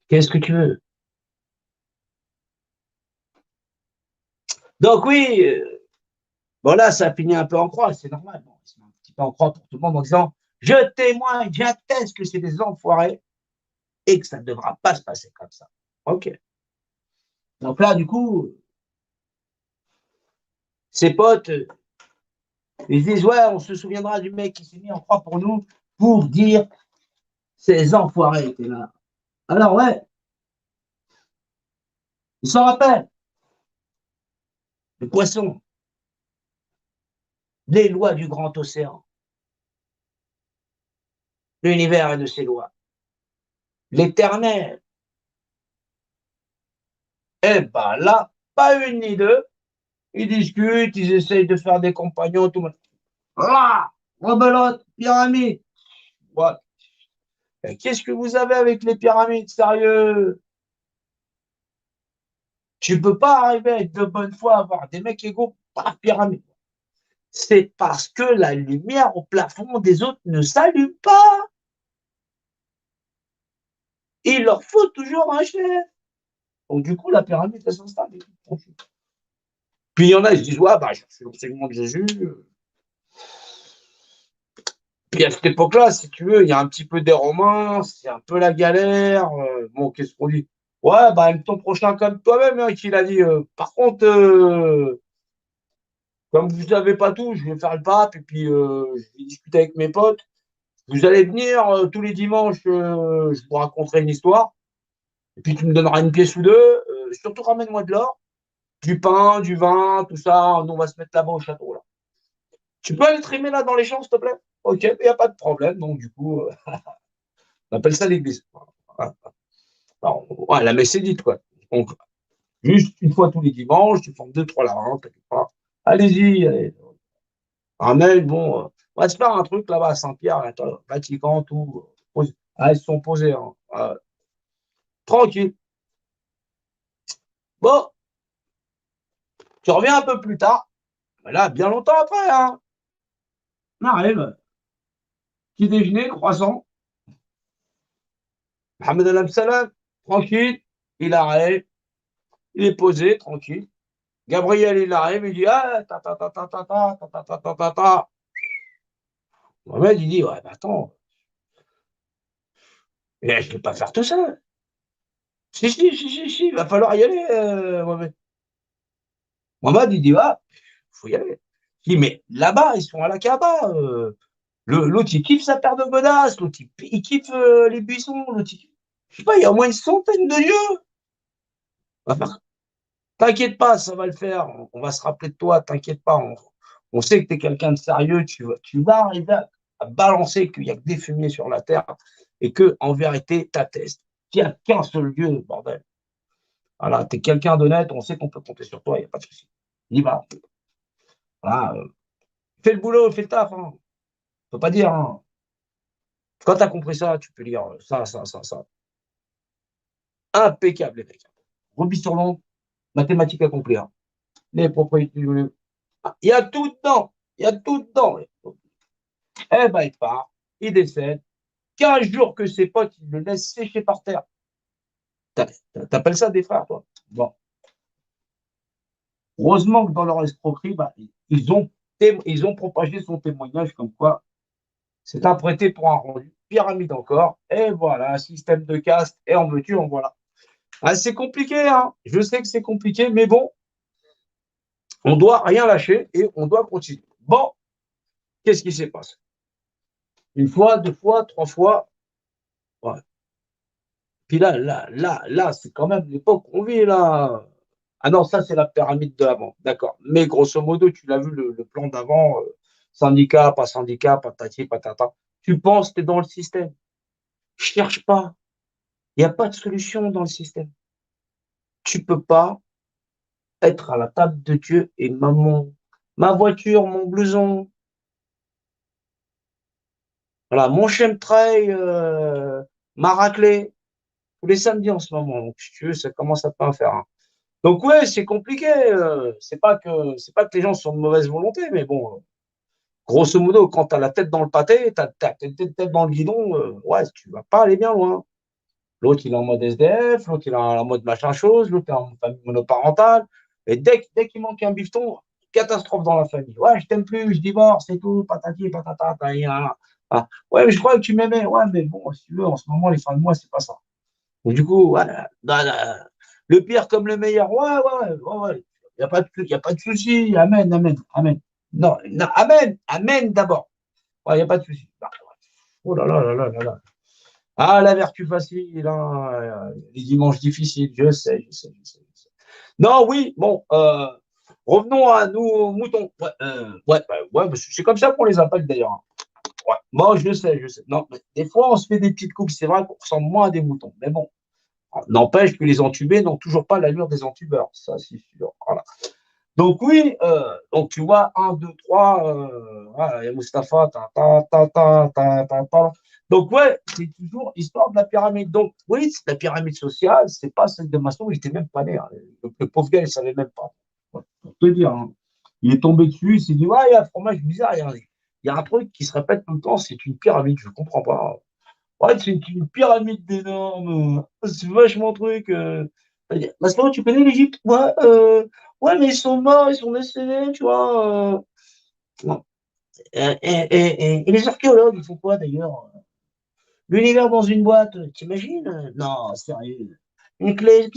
qu'est-ce que tu veux? Donc oui, bon là, ça a fini un peu en croix, c'est normal. Bon, c'est un petit peu en croix pour tout le monde en disant, je témoigne, j'atteste que c'est des enfoirés et que ça ne devra pas se passer comme ça. Ok. Donc là, du coup, ses potes, ils disent, ouais, on se souviendra du mec qui s'est mis en croix pour nous, pour dire, ces enfoirés étaient là. Alors ouais, ils s'en rappellent. Le poisson, les lois du grand océan, l'univers et de ses lois, l'éternel. Eh ben là, pas une ni deux, ils discutent, ils essayent de faire des compagnons, tout le monde. Là, rebelote, pyramide. Ouais. Qu'est-ce que vous avez avec les pyramides, sérieux? Tu peux pas arriver avec de bonne foi à avoir des mecs égaux par pyramide. C'est parce que la lumière au plafond des autres ne s'allume pas. Il leur faut toujours un chef. Donc, du coup, la pyramide, elle s'installe. Puis, il y en a, ils se disent, ouais, bah, je suis l'enseignement de Jésus. Puis, à cette époque-là, si tu veux, il y a un petit peu des Romains, c'est un peu la galère. Bon, qu'est-ce qu'on dit? Ouais, bah, aime ton prochain comme toi-même, hein, qu'il a dit. Par contre, comme vous ne savez pas tout, je vais faire le pape et puis je vais discuter avec mes potes. Vous allez venir tous les dimanches, je vous raconterai une histoire. Et puis tu me donneras une pièce ou deux. Surtout ramène-moi de l'or. du pain, du vin, tout ça. Nous, on va se mettre là-bas au château, là. Tu peux aller trimer là dans les champs, s'il te plaît? Ok, il n'y a pas de problème. Donc, du coup, on appelle ça l'église. Voilà. Alors, ouais, la messe est dite, quoi. Donc, juste une fois tous les dimanches, tu formes deux, trois larins, t'inquiète pas. Allez-y, allez. Amen, bon, on va se faire un truc là-bas à Saint-Pierre, attends, Vatican, tout. Ah, ils se sont posés, hein. Tranquille. Bon, tu reviens un peu plus tard. Là, bien longtemps après, hein. On arrive. Petit déjeuner, croissant. Mohamed Al Salam, tranquille. Il arrive. Il est posé, tranquille. Gabriel, il arrive. Il dit, ah, ta, ta, ta, ta, ta, ta, ta, ta, ta, ta, ta, ta. Mohamed, il dit, ouais, mais attends, mais je ne peux pas faire tout ça. Si, si, si, si, si, il va falloir y aller, Mohamed. Mohamed, il dit, ah, il faut y aller. Il dit, mais là-bas, ils sont à la Kaaba. L'autre, il kiffe sa paire de godasses. L'autre, il kiffe les buissons. L'autre, je sais pas, il y a au moins une centaine de lieux. Enfin, t'inquiète pas, ça va le faire. On va se rappeler de toi, t'inquiète pas. On sait que tu es quelqu'un de sérieux. Tu vas arriver à balancer qu'il n'y a que des fumiers sur la terre et que, en vérité, t'attestes. Il n'y a qu'un seul lieu, bordel. Voilà, tu es quelqu'un d'honnête, on sait qu'on peut compter sur toi, il n'y a pas de souci. Il y va. Voilà, fais le boulot, fais le taf. Hein. Faut pas dire. Hein. Quand tu as compris ça, tu peux lire ça, ça, ça, ça. Impeccable, les mecs. Rubis sur l'ongle, mathématiques accomplies. Hein. Les propriétés. Il y a tout dedans. Il y a tout dedans. Eh ben, il part, il décède. 15 jours que ses potes, ils le laissent sécher par terre. T'appelles ça des frères, toi? Bon. Heureusement que dans leur escroquerie, bah, ils ont propagé son témoignage comme quoi c'est un prêté pour un rendu. Pyramide encore. Et voilà, système de caste. Et en veux-tu, en voilà. Ah, c'est compliqué, hein. Je sais que c'est compliqué, mais bon, on doit rien lâcher et on doit continuer. Bon, qu'est-ce qui s'est passé? Une fois, deux fois, trois fois. Ouais. Puis là, c'est quand même l'époque qu'on vit, là. Ah non, ça, c'est la pyramide de l'avant. D'accord. Mais grosso modo, tu l'as vu, le plan d'avant, syndicat, patati, patata. Tu penses que tu es dans le système. Cherche pas. Il n'y a pas de solution dans le système. Tu peux pas être à la table de Dieu et maman, ma voiture, mon blouson, voilà, mon chemtrail, ma raclée, tous les samedis en ce moment. Donc, si tu veux, ça commence à pas faire. Hein. Donc, ouais, c'est compliqué. C'est pas que les gens sont de mauvaise volonté, mais bon, grosso modo, quand tu as la tête dans le pâté, tu as la tête dans le guidon, ouais, tu vas pas aller bien loin. L'autre, il est en mode SDF, l'autre, il est en mode machin chose, l'autre, il est en famille monoparentale. Et dès qu'il manque un bifton, catastrophe dans la famille. Ouais, je t'aime plus, je divorce, c'est tout, patati, patata, ah. Ouais, mais je crois que tu m'aimais. Ouais, mais bon, si tu veux, en ce moment, les fins de mois, c'est pas ça. Donc, du coup, voilà, le pire comme le meilleur. Ouais, ouais, ouais, ouais. Il n'y a pas de souci. Amen, amen, amen. Non, non, amen, amen d'abord. Il n'y a pas de souci. Oh là là là là là là. Ah, la vertu facile, hein, les dimanches difficiles, je sais, je sais, je sais. Je sais. Non, oui, bon, revenons à nos moutons. Ouais, ouais, c'est comme ça qu'on les appelle d'ailleurs. Hein. Ouais, moi, je sais, je sais. Non, mais des fois, on se fait des petites coupes, c'est vrai qu'on ressemble moins à des moutons. Mais bon, n'empêche que les entubés n'ont toujours pas l'allure des entubeurs, ça, c'est sûr. Voilà. Donc oui, donc tu vois, un, deux, trois, voilà, il y a Mustapha, ta. Donc ouais, c'est toujours histoire de la pyramide. Donc oui, c'est la pyramide sociale, c'est pas celle de Maslow, il était même pas né. Hein. Le pauvre gars, il savait même pas. Ouais, pour te dire, hein. Il est tombé dessus, il s'est dit, ouais, il y a un fromage bizarre, il y a un truc qui se répète tout le temps, c'est une pyramide, je comprends pas. Ouais, c'est une pyramide d'énormes. C'est vachement truc. Maslow, tu connais l'Égypte? Ouais, ouais, mais ils sont morts, ils sont décédés, tu vois. Non. Et les archéologues, ils font quoi d'ailleurs? L'univers dans une boîte, t'imagines? Non, sérieux. Une clé,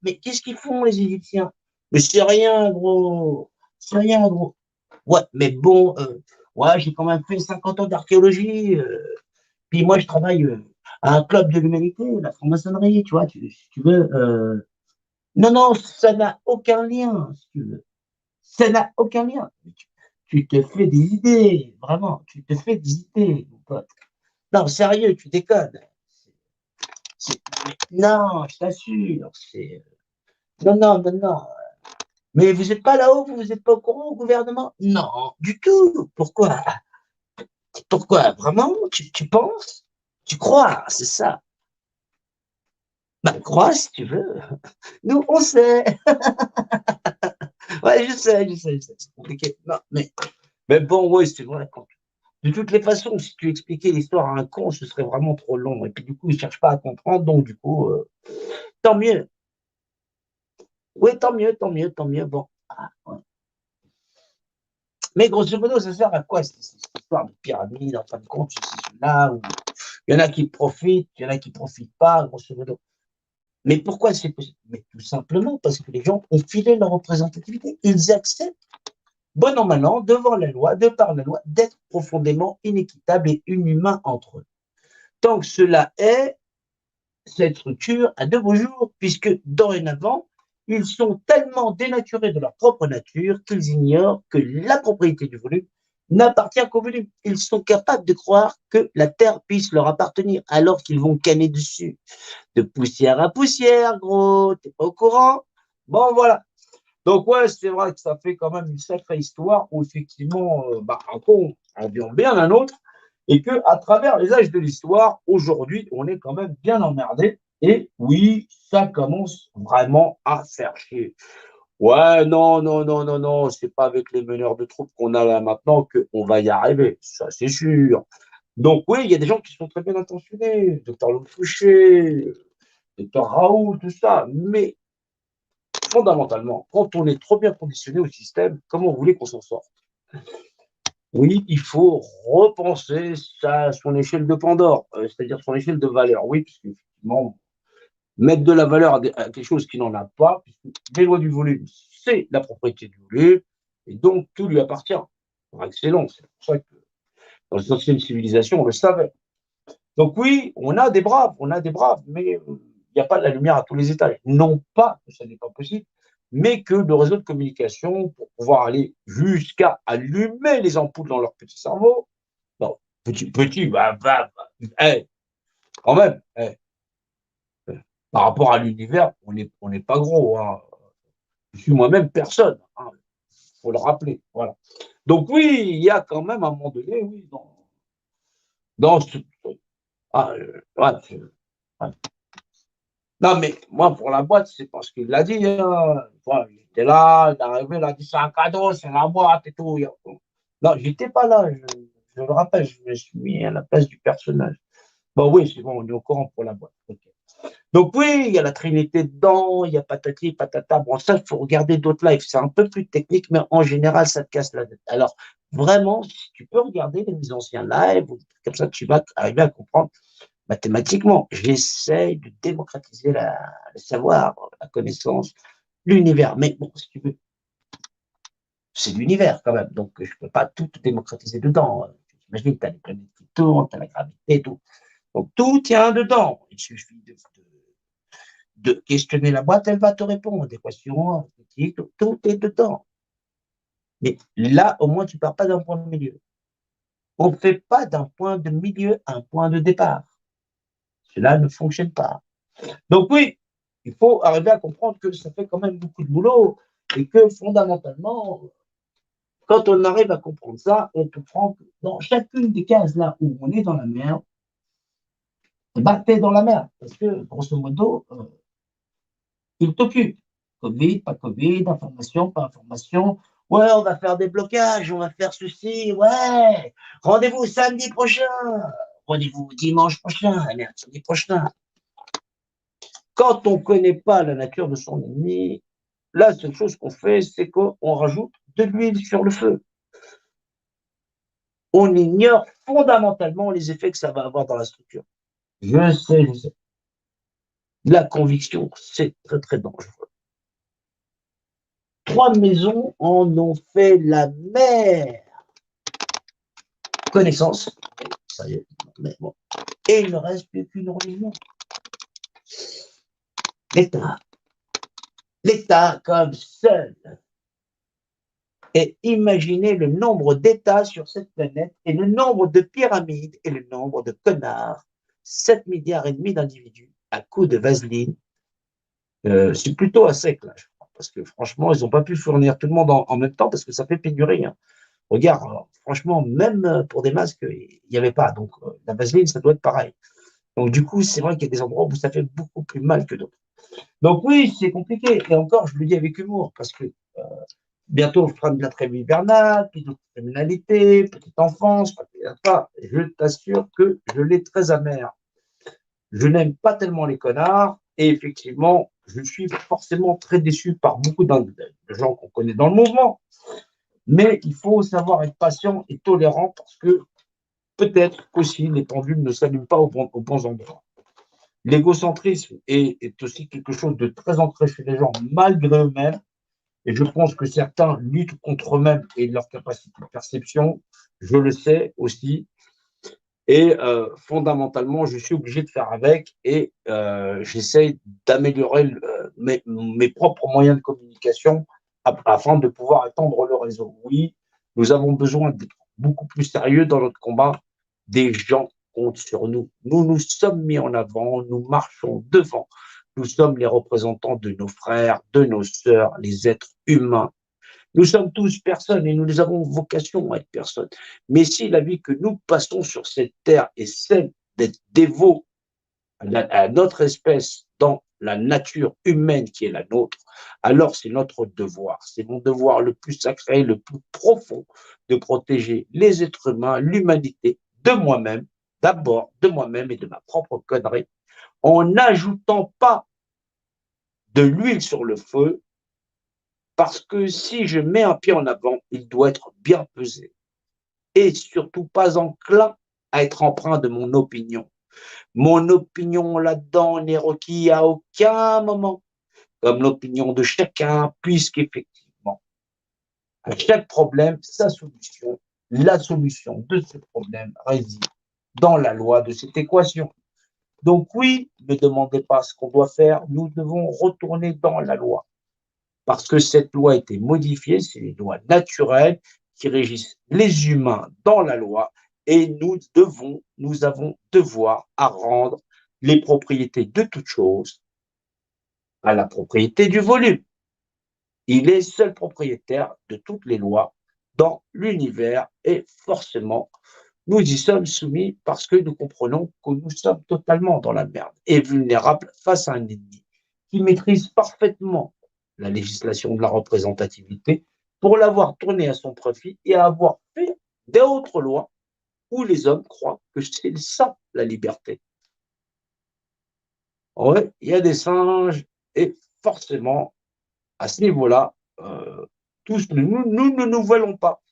mais qu'est-ce qu'ils font, les Égyptiens? Mais c'est rien, gros. C'est rien, gros. Ouais, mais bon, ouais, j'ai quand même fait 50 ans d'archéologie. Puis moi, je travaille à un club de l'humanité, la franc-maçonnerie, tu vois, si tu veux. Non, non, ça n'a aucun lien, si tu veux. Ça n'a aucun lien. Tu te fais des idées, vraiment, tu te fais des idées, mon pote. Non, sérieux, tu déconnes. Non, je t'assure, c'est. Non, non, non, non. Mais vous n'êtes pas là-haut, vous n'êtes pas au courant au gouvernement? Non, du tout. Pourquoi? Pourquoi? Vraiment? Tu penses? Tu crois? C'est ça. Ben, crois si tu veux. Nous, on sait. Ouais, je sais. C'est compliqué. Non, mais bon, oui, c'est vrai. De toutes les façons, si tu expliquais l'histoire à un con, ce serait vraiment trop long. Et puis, du coup, il ne cherche pas à comprendre. Donc, du coup, tant mieux. Oui, tant mieux, tant mieux, tant mieux. Bon. Ah, ouais. Mais grosso modo, ça sert à quoi cette histoire de pyramide, en fin de compte, c'est là où il y en a qui profitent, il y en a qui ne profitent pas, grosso modo. Mais pourquoi c'est possible? Mais tout simplement parce que les gens ont filé leur représentativité. Ils acceptent, bon an, mal an, devant la loi, de par la loi, d'être profondément inéquitables et inhumains entre eux. Tant que cela est, cette structure a de beaux jours, puisque dorénavant, ils sont tellement dénaturés de leur propre nature qu'ils ignorent que la propriété du volume n'appartient qu'au volume. Ils sont capables de croire que la Terre puisse leur appartenir alors qu'ils vont canner dessus. De poussière à poussière, gros, t'es pas au courant? Bon, voilà. Donc, ouais, c'est vrai que ça fait quand même une sacrée histoire où, effectivement, un con en vient bien un autre, et que à travers les âges de l'histoire, aujourd'hui, on est quand même bien emmerdé. Et oui, ça commence vraiment à faire chier. Ouais, non, non, non, non, non, c'est pas avec les meneurs de troupes qu'on a là maintenant qu'on va y arriver, ça c'est sûr. Donc oui, il y a des gens qui sont très bien intentionnés, docteur Louis Fouché, docteur Raoult, tout ça, mais fondamentalement, quand on est trop bien conditionné au système, comment vous voulez qu'on s'en sorte? Oui, il faut repenser son échelle de Pandore, c'est-à-dire son échelle de valeur. Oui, puisqu'effectivement, mettre de la valeur à quelque chose qui n'en a pas, puisque les lois du volume, c'est la propriété du volume, et donc tout lui appartient. Par excellence, c'est pour ça que dans les anciennes civilisations, on le savait. Donc oui, on a des braves, mais il n'y a pas de la lumière à tous les étages. Non pas que ça n'est pas possible, mais que le réseau de communication, pour pouvoir aller jusqu'à allumer les ampoules dans leur petit cerveau, bon, hey, quand même, hey, par rapport à l'univers, on n'est pas gros. Hein. Je suis moi-même personne. Hein, faut le rappeler. Voilà. Donc oui, il y a quand même à un moment donné, oui, dans ce, ah, voilà, ouais. Non, mais moi, pour la boîte, c'est parce qu'il l'a dit. Hein. Voilà, j'étais là, il est arrivé, il a dit c'est un cadeau, c'est la boîte et tout. Non, j'étais pas là, je le rappelle, je me suis mis à la place du personnage. Bon, oui, c'est bon, on est au courant pour la boîte. Okay. Donc, oui, il y a la Trinité dedans, il y a patati, patata. Bon, ça, il faut regarder d'autres lives. C'est un peu plus technique, mais en général, ça te casse la tête. Alors, vraiment, si tu peux regarder les anciens lives, comme ça, tu vas arriver à comprendre mathématiquement. J'essaye de démocratiser le savoir, la connaissance, l'univers. Mais bon, si tu veux, c'est l'univers quand même. Donc, je ne peux pas tout démocratiser dedans. J'imagine que tu as les planètes qui tournent, tu as la gravité et tout. Donc, tout tient dedans. Il suffit de questionner la boîte, elle va te répondre. Des questions, tout est dedans. Mais là, au moins, tu ne pars pas d'un point de milieu. On ne fait pas d'un point de milieu un point de départ. Cela ne fonctionne pas. Donc oui, il faut arriver à comprendre que ça fait quand même beaucoup de boulot et que fondamentalement, quand on arrive à comprendre ça, on comprend que dans chacune des cases là où on est dans la merde, bah, t'es dans la merde. Parce que, grosso modo, il t'occupe. Covid, pas Covid, information, pas information. Ouais, on va faire des blocages, on va faire ceci, ouais. Rendez-vous samedi prochain. Rendez-vous dimanche prochain, mercredi prochain. Quand on ne connaît pas la nature de son ennemi, la seule chose qu'on fait, c'est qu'on rajoute de l'huile sur le feu. On ignore fondamentalement les effets que ça va avoir dans la structure. Je sais. La conviction, c'est très, très dangereux. 3 maisons en ont fait la mer. Connaissance. Ça y est, mais bon. Et il ne reste plus qu'une religion. L'État. l'État comme seul. Et imaginez le nombre d'États sur cette planète et le nombre de pyramides et le nombre de connards. 7 milliards et demi d'individus à coups de vaseline. C'est plutôt à sec, là, je crois, parce que franchement, ils n'ont pas pu fournir tout le monde en même temps parce que ça fait pénurie. Hein. Regarde, franchement, même pour des masques, il n'y avait pas. Donc, la vaseline, ça doit être pareil. Donc, du coup, c'est vrai qu'il y a des endroits où ça fait beaucoup plus mal que d'autres. Donc, oui, c'est compliqué. Et encore, je le dis avec humour, parce que bientôt, on fera de la trêve hivernale, puis de la criminalité, petite enfance, je t'assure que je l'ai très amer. Je n'aime pas tellement les connards, et effectivement, je suis forcément très déçu par beaucoup de gens qu'on connaît dans le mouvement. Mais il faut savoir être patient et tolérant parce que peut-être qu'aussi les pendules ne s'allument pas aux bons endroits. L'égocentrisme est aussi quelque chose de très ancré chez les gens, malgré eux-mêmes. Et je pense que certains luttent contre eux-mêmes et leur capacité de perception. Je le sais aussi. Et fondamentalement, je suis obligé de faire avec et j'essaye d'améliorer mes propres moyens de communication afin de pouvoir étendre le réseau. Oui, nous avons besoin d'être beaucoup plus sérieux dans notre combat. Des gens comptent sur nous. Nous nous sommes mis en avant, nous marchons devant. Nous sommes les représentants de nos frères, de nos sœurs, les êtres humains. Nous sommes tous personnes et nous avons vocation à être personnes. Mais si la vie que nous passons sur cette terre est celle d'être dévots à notre espèce dans la nature humaine qui est la nôtre, alors c'est notre devoir. C'est mon devoir le plus sacré, le plus profond de protéger les êtres humains, l'humanité, de moi-même, d'abord de moi-même et de ma propre connerie, en n'ajoutant pas de l'huile sur le feu. Parce que si je mets un pied en avant, il doit être bien pesé et surtout pas enclin à être empreint de mon opinion. Mon opinion là-dedans n'est requise à aucun moment, comme l'opinion de chacun, puisqu'effectivement, à chaque problème, sa solution, la solution de ce problème réside dans la loi de cette équation. Donc oui, ne demandez pas ce qu'on doit faire, nous devons retourner dans la loi. Parce que cette loi a été modifiée, c'est les lois naturelles qui régissent les humains dans la loi et nous avons devoir à rendre les propriétés de toute chose à la propriété du volume. Il est seul propriétaire de toutes les lois dans l'univers et forcément, nous y sommes soumis parce que nous comprenons que nous sommes totalement dans la merde et vulnérables face à un ennemi qui maîtrise parfaitement la législation de la représentativité pour l'avoir tournée à son profit et avoir fait d'autres lois où les hommes croient que c'est ça la liberté. Ouais, il y a des singes et forcément, à ce niveau-là, tous, nous ne nous voilons pas.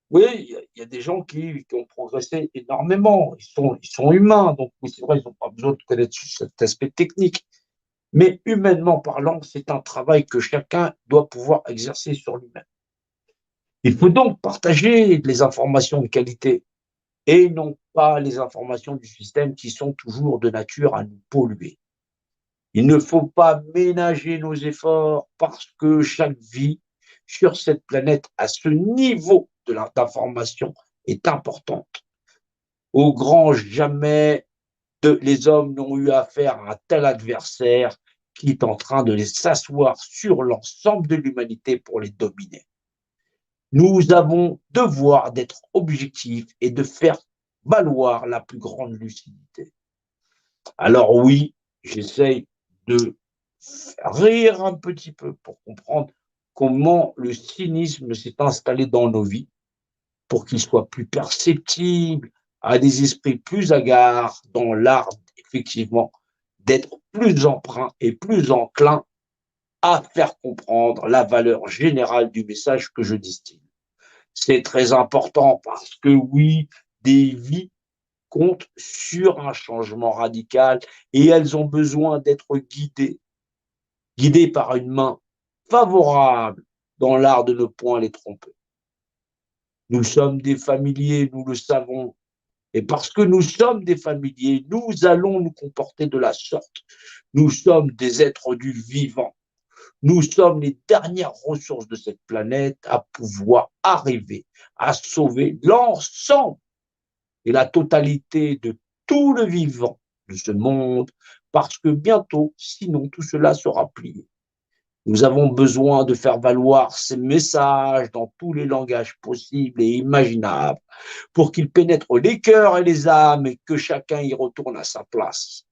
Oui, il y a des gens qui ont progressé énormément. Ils sont humains, donc oui, c'est vrai, ils n'ont pas besoin de connaître cet aspect technique. Mais humainement parlant, c'est un travail que chacun doit pouvoir exercer sur lui-même. Il faut donc partager les informations de qualité et non pas les informations du système qui sont toujours de nature à nous polluer. Il ne faut pas ménager nos efforts parce que chaque vie sur cette planète à ce niveau d'information est importante. Au grand jamais, les hommes n'ont eu affaire à un tel adversaire qui est en train de s'asseoir sur l'ensemble de l'humanité pour les dominer. Nous avons devoir d'être objectifs et de faire valoir la plus grande lucidité. Alors oui, j'essaye de rire un petit peu pour comprendre comment le cynisme s'est installé dans nos vies pour qu'il soit plus perceptible à des esprits plus hagards dans l'art, effectivement, d'être plus emprunt et plus enclin à faire comprendre la valeur générale du message que je distille. C'est très important parce que oui, des vies comptent sur un changement radical et elles ont besoin d'être guidées par une main favorable dans l'art de ne point les tromper. Nous sommes des familiers, nous le savons. Et parce que nous sommes des familiers, nous allons nous comporter de la sorte. Nous sommes des êtres du vivant. Nous sommes les dernières ressources de cette planète à pouvoir arriver à sauver l'ensemble et la totalité de tout le vivant de ce monde, parce que bientôt, sinon, tout cela sera plié. Nous avons besoin de faire valoir ces messages dans tous les langages possibles et imaginables pour qu'ils pénètrent les cœurs et les âmes et que chacun y retourne à sa place.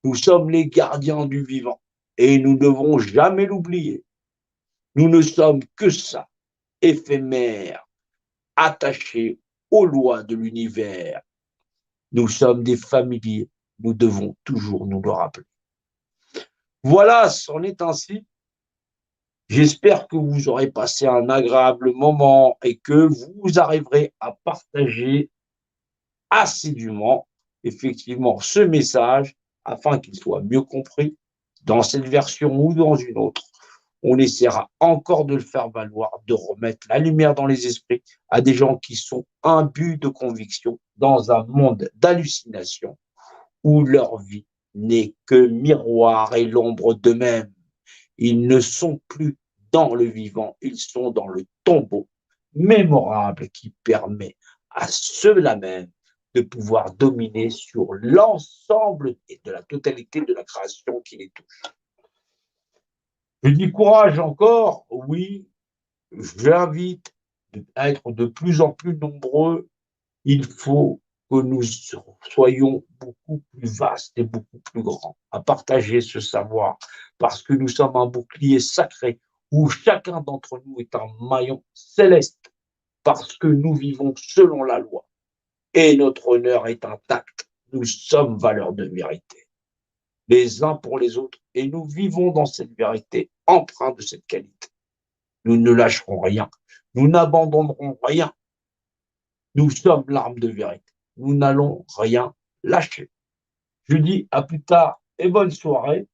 Nous sommes les gardiens du vivant et nous ne devons jamais l'oublier. Nous ne sommes que ça, éphémères, attachés aux lois de l'univers. Nous sommes des familiers, nous devons toujours nous le rappeler. Voilà, c'en est ainsi. J'espère que vous aurez passé un agréable moment et que vous arriverez à partager assidûment, effectivement, ce message afin qu'il soit mieux compris dans cette version ou dans une autre. On essaiera encore de le faire valoir, de remettre la lumière dans les esprits à des gens qui sont imbus de conviction dans un monde d'hallucination où leur vie n'est que miroir et l'ombre d'eux-mêmes. Ils ne sont plus dans le vivant, ils sont dans le tombeau mémorable qui permet à ceux-là même de pouvoir dominer sur l'ensemble et de la totalité de la création qui les touche. Je dis courage encore, oui, j'invite à être de plus en plus nombreux. Il faut que nous soyons beaucoup plus vastes et beaucoup plus grands à partager ce savoir, parce que nous sommes un bouclier sacré où chacun d'entre nous est un maillon céleste, parce que nous vivons selon la loi et notre honneur est intact. Nous sommes valeurs de vérité, les uns pour les autres, et nous vivons dans cette vérité, empreinte de cette qualité. Nous ne lâcherons rien, nous n'abandonnerons rien. Nous sommes l'arme de vérité. Nous n'allons rien lâcher. Je dis à plus tard et bonne soirée.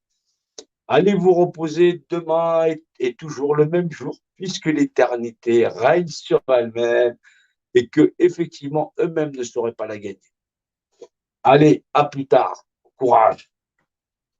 Allez vous reposer, demain est toujours le même jour, puisque l'éternité règne sur elle-même et que, effectivement, eux-mêmes ne sauraient pas la gagner. Allez, à plus tard. Courage.